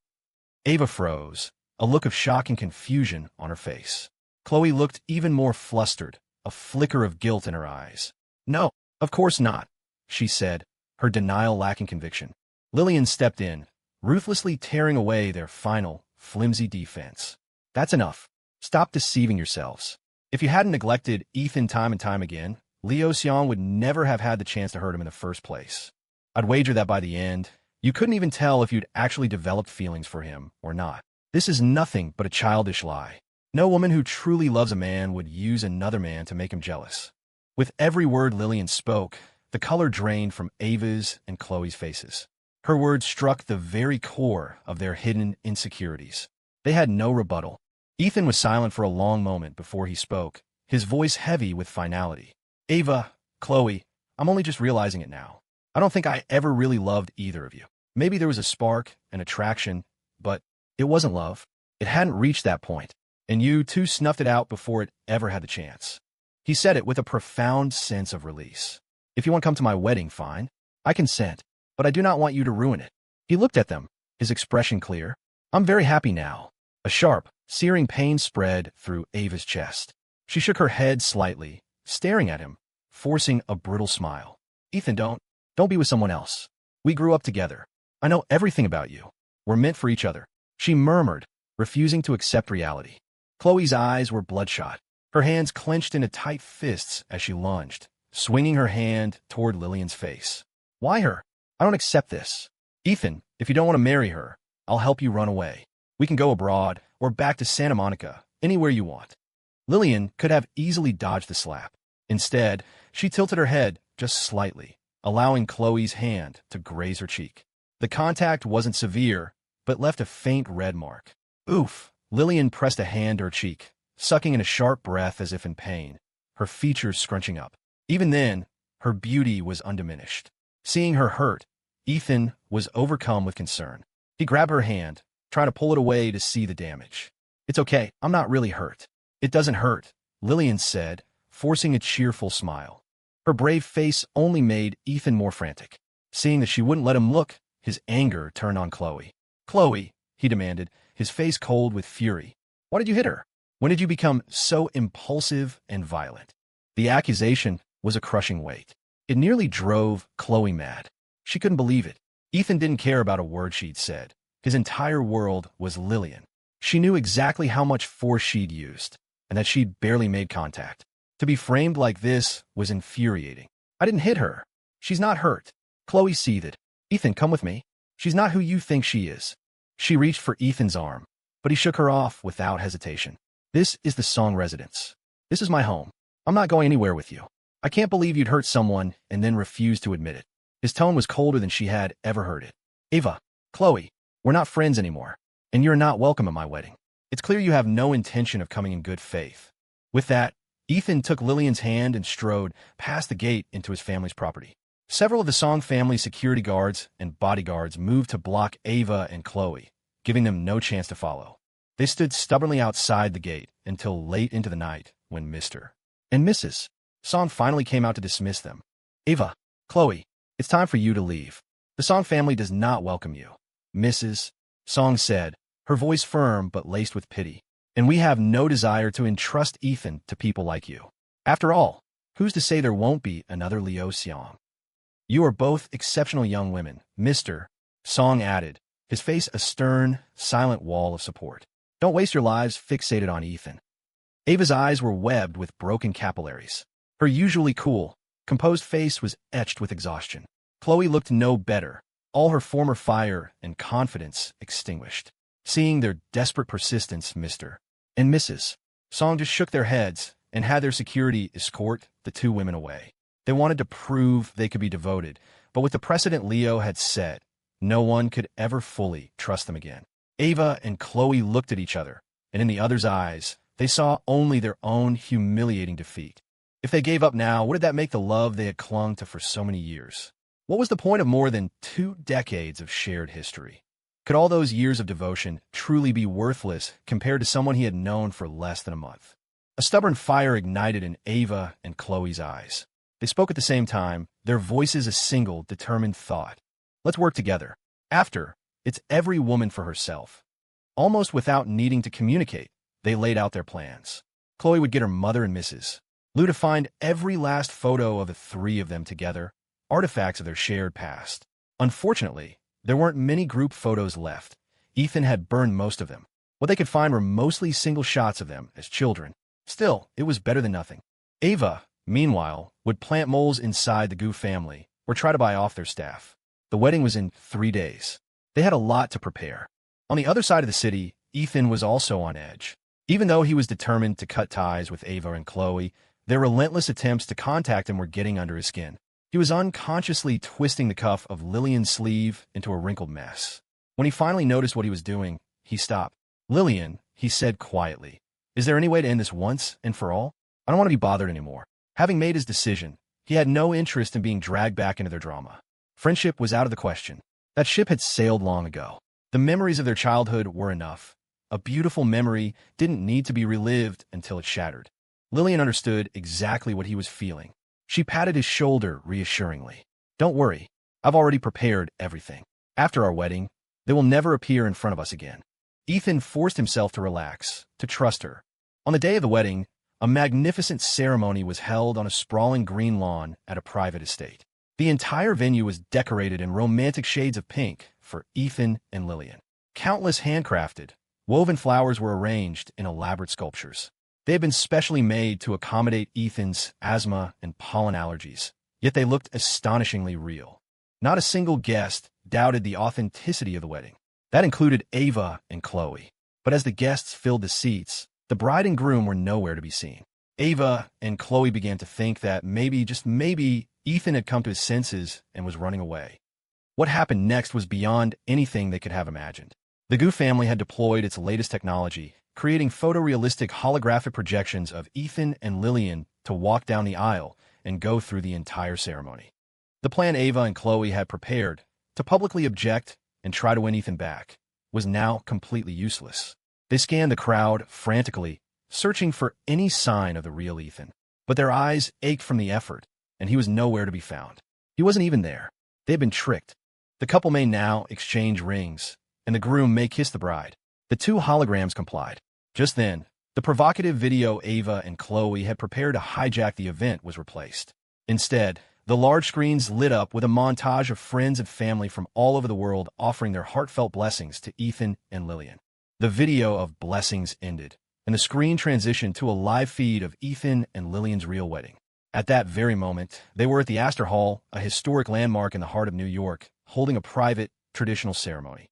Ava froze, a look of shock and confusion on her face. Khloe looked even more flustered, a flicker of guilt in her eyes. No, of course not, she said, her denial lacking conviction. Lillian stepped in, ruthlessly tearing away their final, flimsy defense. That's enough. Stop deceiving yourselves. If you hadn't neglected Ethan time and time again, Leo Xiong would never have had the chance to hurt him in the first place. I'd wager that by the end, you couldn't even tell if you'd actually developed feelings for him or not. This is nothing but a childish lie. No woman who truly loves a man would use another man to make him jealous. With every word Lillian spoke, the color drained from Ava's and Khloe's faces. Her words struck the very core of their hidden insecurities. They had no rebuttal. Ethan was silent for a long moment before he spoke, his voice heavy with finality. Ava, Khloe, I'm only just realizing it now. I don't think I ever really loved either of you. Maybe there was a spark, an attraction, but it wasn't love. It hadn't reached that point, and you two snuffed it out before it ever had the chance. He said it with a profound sense of release. If you want to come to my wedding, fine. I consent, but I do not want you to ruin it. He looked at them, his expression clear. I'm very happy now. A sharp, searing pain spread through Ava's chest. She shook her head slightly, staring at him, forcing a brittle smile. Ethan, don't be with someone else. We grew up together. I know everything about you. We're meant for each other, she murmured, refusing to accept reality. Khloe's eyes were bloodshot, her hands clenched into tight fists as she lunged, swinging her hand toward Lillian's face. Why her? I don't accept this. Ethan, if you don't want to marry her, I'll help you run away. We can go abroad or back to Santa Monica, anywhere you want. Lillian could have easily dodged the slap. Instead, she tilted her head just slightly, allowing Khloe's hand to graze her cheek. The contact wasn't severe, but left a faint red mark. Oof! Lillian pressed a hand to her cheek, sucking in a sharp breath as if in pain, her features scrunching up. Even then, her beauty was undiminished. Seeing her hurt, Ethan was overcome with concern. He grabbed her hand, trying to pull it away to see the damage. It's okay, I'm not really hurt. It doesn't hurt, Lillian said, forcing a cheerful smile. Her brave face only made Ethan more frantic. Seeing that she wouldn't let him look, his anger turned on Khloe. Khloe, he demanded, his face cold with fury. Why did you hit her? When did you become so impulsive and violent? The accusation was a crushing weight. It nearly drove Khloe mad. She couldn't believe it. Ethan didn't care about a word she'd said. His entire world was Lillian. She knew exactly how much force she'd used, and that she'd barely made contact. To be framed like this was infuriating. I didn't hit her. She's not hurt. Khloe seethed. Ethan, come with me. She's not who you think she is. She reached for Ethan's arm, but he shook her off without hesitation. This is the Song residence. This is my home. I'm not going anywhere with you. I can't believe you'd hurt someone and then refuse to admit it. His tone was colder than she had ever heard it. Ava, Khloe, we're not friends anymore, and you're not welcome at my wedding. It's clear you have no intention of coming in good faith. With that, Ethan took Lillian's hand and strode past the gate into his family's property. Several of the Song family's security guards and bodyguards moved to block Ava and Khloe, giving them no chance to follow. They stood stubbornly outside the gate until late into the night when Mr. and Mrs. Song finally came out to dismiss them. Ava, Khloe, it's time for you to leave. The Song family does not welcome you, Mrs. Song said, her voice firm but laced with pity. And we have no desire to entrust Ethan to people like you. After all, who's to say there won't be another Leo Seong? You are both exceptional young women, Mr. Song added, his face a stern, silent wall of support. Don't waste your lives fixated on Ethan. Ava's eyes were webbed with broken capillaries. Her usually cool, composed face was etched with exhaustion. Khloe looked no better, all her former fire and confidence extinguished. Seeing their desperate persistence, Mr. and Mrs. Song just shook their heads and had their security escort the two women away. They wanted to prove they could be devoted, but with the precedent Leo had set, no one could ever fully trust them again. Ava and Khloe looked at each other, and in the other's eyes, they saw only their own humiliating defeat. If they gave up now, what did that make the love they had clung to for so many years? What was the point of more than 2 decades of shared history? Could all those years of devotion truly be worthless compared to someone he had known for less than a month? A stubborn fire ignited in Ava and Khloe's eyes. They spoke at the same time, their voices a single, determined thought. Let's work together. After, it's every woman for herself. Almost without needing to communicate, they laid out their plans. Khloe would get her mother and Mrs. Liu to find every last photo of the 3 of them together, artifacts of their shared past. Unfortunately, there weren't many group photos left. Ethan had burned most of them. What they could find were mostly single shots of them as children. Still, it was better than nothing. Ava, meanwhile, would plant moles inside the Gu family or try to buy off their staff. The wedding was in 3 days. They had a lot to prepare. On the other side of the city, Ethan was also on edge. Even though he was determined to cut ties with Ava and Khloe, their relentless attempts to contact him were getting under his skin. He was unconsciously twisting the cuff of Lillian's sleeve into a wrinkled mess. When he finally noticed what he was doing, he stopped. Lillian, he said quietly, is there any way to end this once and for all? I don't want to be bothered anymore. Having made his decision, he had no interest in being dragged back into their drama. Friendship was out of the question. That ship had sailed long ago. The memories of their childhood were enough. A beautiful memory didn't need to be relived until it shattered. Lillian understood exactly what he was feeling. She patted his shoulder reassuringly. Don't worry, I've already prepared everything. After our wedding, they will never appear in front of us again. Ethan forced himself to relax, to trust her. On the day of the wedding, a magnificent ceremony was held on a sprawling green lawn at a private estate. The entire venue was decorated in romantic shades of pink for Ethan and Lillian. Countless handcrafted, woven flowers were arranged in elaborate sculptures. They had been specially made to accommodate Ethan's asthma and pollen allergies, yet they looked astonishingly real. Not a single guest doubted the authenticity of the wedding. That included Ava and Khloe. But as the guests filled the seats, the bride and groom were nowhere to be seen. Ava and Khloe began to think that maybe, just maybe, Ethan had come to his senses and was running away. What happened next was beyond anything they could have imagined. The Gu family had deployed its latest technology, creating photorealistic holographic projections of Ethan and Lillian to walk down the aisle and go through the entire ceremony. The plan Ava and Khloe had prepared, to publicly object and try to win Ethan back, was now completely useless. They scanned the crowd frantically, searching for any sign of the real Ethan. But their eyes ached from the effort, and he was nowhere to be found. He wasn't even there. They had been tricked. The couple may now exchange rings, and the groom may kiss the bride. The two holograms complied. Just then, the provocative video Ava and Khloe had prepared to hijack the event was replaced. Instead, the large screens lit up with a montage of friends and family from all over the world offering their heartfelt blessings to Ethan and Lillian. The video of blessings ended, and the screen transitioned to a live feed of Ethan and Lillian's real wedding. At that very moment, they were at the Astor Hall, a historic landmark in the heart of New York, holding a private, traditional ceremony.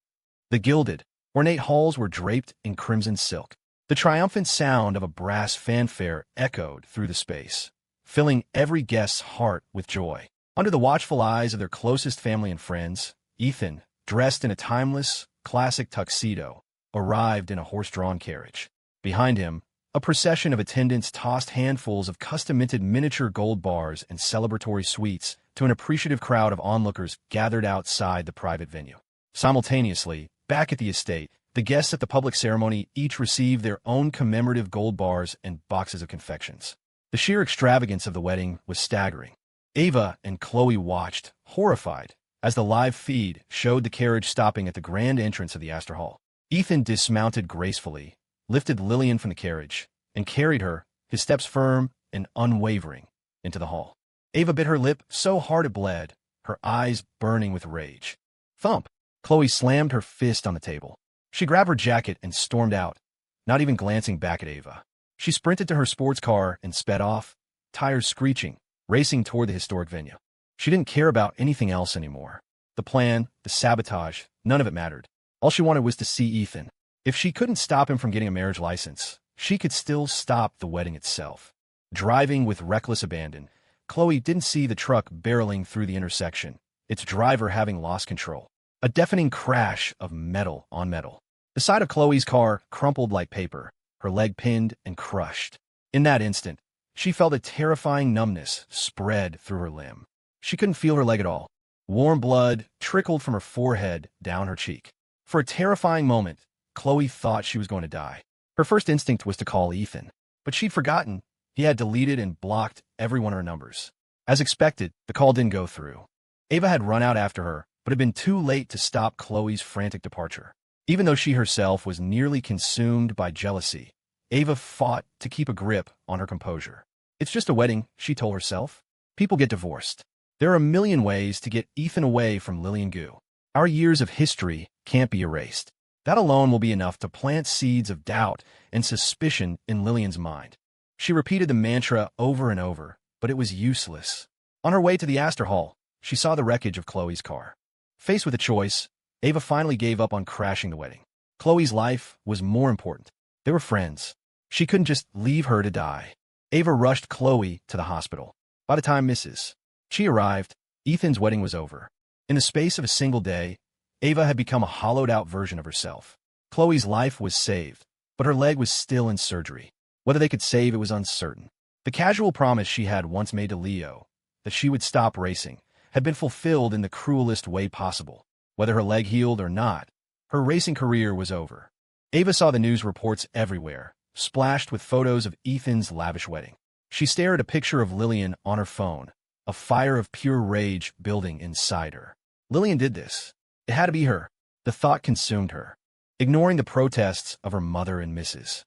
The gilded, ornate halls were draped in crimson silk. The triumphant sound of a brass fanfare echoed through the space, filling every guest's heart with joy. Under the watchful eyes of their closest family and friends, Ethan, dressed in a timeless, classic tuxedo, arrived in a horse-drawn carriage. Behind him, a procession of attendants tossed handfuls of custom-minted miniature gold bars and celebratory sweets to an appreciative crowd of onlookers gathered outside the private venue. Simultaneously, back at the estate, the guests at the public ceremony each received their own commemorative gold bars and boxes of confections. The sheer extravagance of the wedding was staggering. Ava and Khloe watched, horrified, as the live feed showed the carriage stopping at the grand entrance of the Astor Hall. Ethan dismounted gracefully, lifted Lillian from the carriage, and carried her, his steps firm and unwavering, into the hall. Ava bit her lip so hard it bled, her eyes burning with rage. Thump! Khloe slammed her fist on the table. She grabbed her jacket and stormed out, not even glancing back at Ava. She sprinted to her sports car and sped off, tires screeching, racing toward the historic venue. She didn't care about anything else anymore. The plan, the sabotage, none of it mattered. All she wanted was to see Ethan. If she couldn't stop him from getting a marriage license, she could still stop the wedding itself. Driving with reckless abandon, Khloe didn't see the truck barreling through the intersection, its driver having lost control. A deafening crash of metal on metal. The side of Khloe's car crumpled like paper, her leg pinned and crushed. In that instant, she felt a terrifying numbness spread through her limb. She couldn't feel her leg at all. Warm blood trickled from her forehead down her cheek. For a terrifying moment, Khloe thought she was going to die. Her first instinct was to call Ethan, but she'd forgotten he had deleted and blocked every one of her numbers. As expected, the call didn't go through. Ava had run out after her, but had been too late to stop Khloe's frantic departure. Even though she herself was nearly consumed by jealousy, Ava fought to keep a grip on her composure. It's just a wedding, she told herself. People get divorced. There are a million ways to get Ethan away from Lillian Gu. Our years of history can't be erased. That alone will be enough to plant seeds of doubt and suspicion in Lillian's mind. She repeated the mantra over and over, but it was useless. On her way to the Astor Hall, she saw the wreckage of Khloe's car. Faced with a choice, Ava finally gave up on crashing the wedding. Khloe's life was more important. They were friends. She couldn't just leave her to die. Ava rushed Khloe to the hospital. By the time Mrs. She arrived, Ethan's wedding was over. In the space of a single day, Ava had become a hollowed-out version of herself. Khloe's life was saved, but her leg was still in surgery. Whether they could save it was uncertain. The casual promise she had once made to Leo, that she would stop racing, had been fulfilled in the cruelest way possible. Whether her leg healed or not, her racing career was over. Ava saw the news reports everywhere, splashed with photos of Ethan's lavish wedding. She stared at a picture of Lillian on her phone, a fire of pure rage building inside her. Lillian did this. It had to be her. The thought consumed her. ignoring the protests of her mother and Mrs.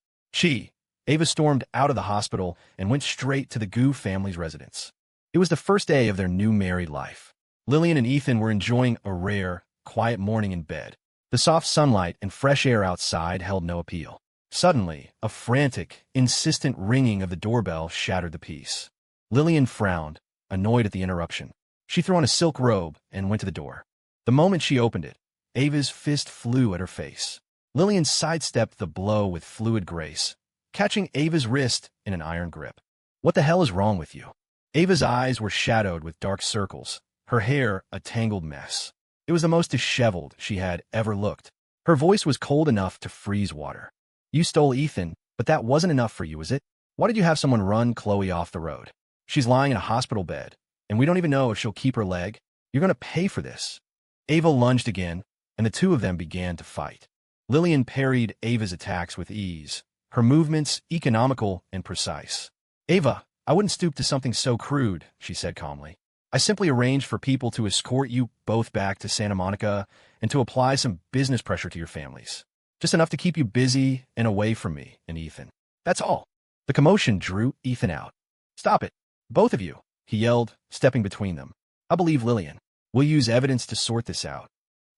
Ava stormed out of the hospital and went straight to the Gu family's residence. It was the first day of their new married life. Lillian and Ethan were enjoying a rare, quiet morning in bed. The soft sunlight and fresh air outside held no appeal. Suddenly, a frantic, insistent ringing of the doorbell shattered the peace. Lillian frowned, annoyed at the interruption. She threw on a silk robe and went to the door. The moment she opened it, Ava's fist flew at her face. Lillian sidestepped the blow with fluid grace, catching Ava's wrist in an iron grip. "What the hell is wrong with you?" Ava's eyes were shadowed with dark circles, her hair a tangled mess. It was the most disheveled she had ever looked. Her voice was cold enough to freeze water. "You stole Ethan, but that wasn't enough for you, was it? Why did you have someone run Khloe off the road? She's lying in a hospital bed, and we don't even know if she'll keep her leg. You're going to pay for this." Ava lunged again, and the two of them began to fight. Lillian parried Ava's attacks with ease, her movements economical and precise. "Ava, I wouldn't stoop to something so crude," she said calmly. "I simply arranged for people to escort you both back to Santa Monica and to apply some business pressure to your families. Just enough to keep you busy and away from me and Ethan. That's all." The commotion drew Ethan out. "Stop it, both of you," he yelled, stepping between them. "I believe Lillian. We'll use evidence to sort this out."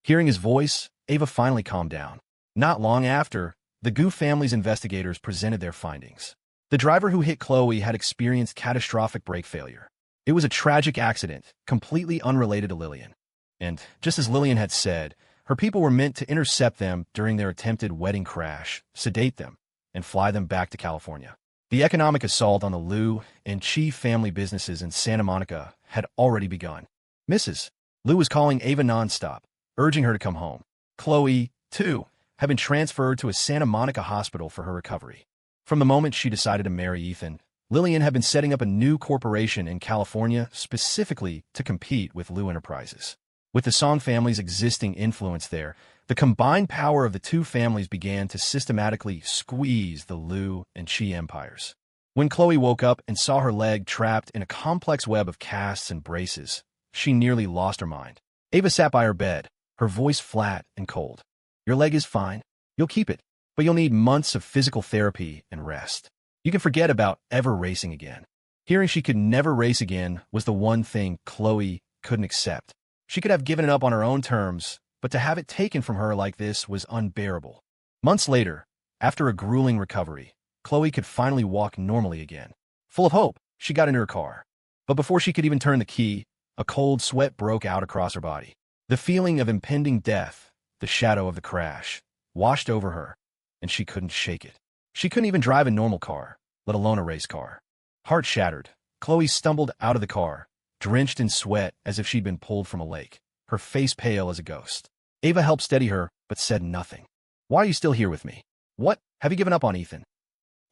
Hearing his voice, Ava finally calmed down. Not long after, the Gu family's investigators presented their findings. The driver who hit Khloe had experienced catastrophic brake failure. It was a tragic accident, completely unrelated to Lillian. And, just as Lillian had said, her people were meant to intercept them during their attempted wedding crash, sedate them, and fly them back to California. The economic assault on the Liu and Chi family businesses in Santa Monica had already begun. Mrs. Liu was calling Ava nonstop, urging her to come home. Khloe, too, had been transferred to a Santa Monica hospital for her recovery. From the moment she decided to marry Ethan, Lillian had been setting up a new corporation in California specifically to compete with Liu Enterprises. With the Song family's existing influence there, the combined power of the two families began to systematically squeeze the Liu and Chi empires. When Khloe woke up and saw her leg trapped in a complex web of casts and braces, she nearly lost her mind. Ava sat by her bed, her voice flat and cold. "Your leg is fine. You'll keep it, but you'll need months of physical therapy and rest. You can forget about ever racing again." Hearing she could never race again was the one thing Khloe couldn't accept. She could have given it up on her own terms, but to have it taken from her like this was unbearable. Months later, after a grueling recovery, Khloe could finally walk normally again. Full of hope, she got into her car. But before she could even turn the key, a cold sweat broke out across her body. The feeling of impending death, the shadow of the crash, washed over her, and she couldn't shake it. She couldn't even drive a normal car, let alone a race car. Heart shattered, Khloe stumbled out of the car, drenched in sweat as if she'd been pulled from a lake, her face pale as a ghost. Ava helped steady her, but said nothing. "Why are you still here with me? What? Have you given up on Ethan?"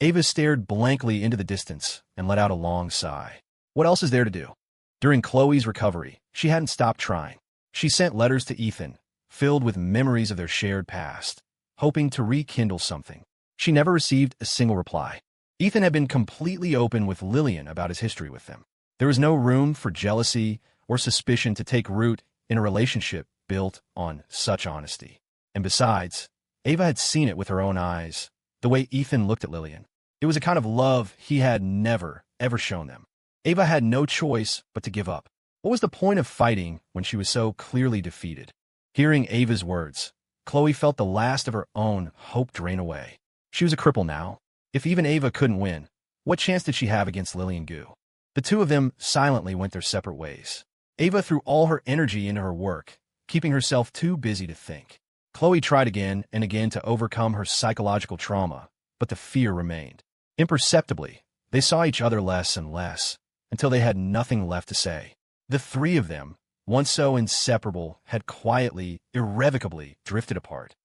Ava stared blankly into the distance and let out a long sigh. What else is there to do? During Khloe's recovery, she hadn't stopped trying. She sent letters to Ethan, filled with memories of their shared past, hoping to rekindle something. She never received a single reply. Ethan had been completely open with Lillian about his history with them. There was no room for jealousy or suspicion to take root in a relationship built on such honesty. And besides, Ava had seen it with her own eyes, the way Ethan looked at Lillian. It was a kind of love he had never, ever shown them. Ava had no choice but to give up. What was the point of fighting when she was so clearly defeated? Hearing Ava's words, Khloe felt the last of her own hope drain away. She was a cripple now. If even Ava couldn't win, what chance did she have against Lillian Gu? The two of them silently went their separate ways. Ava threw all her energy into her work, keeping herself too busy to think. Khloe tried again and again to overcome her psychological trauma, but the fear remained. Imperceptibly, they saw each other less and less, until they had nothing left to say. The three of them, once so inseparable, had quietly, irrevocably drifted apart.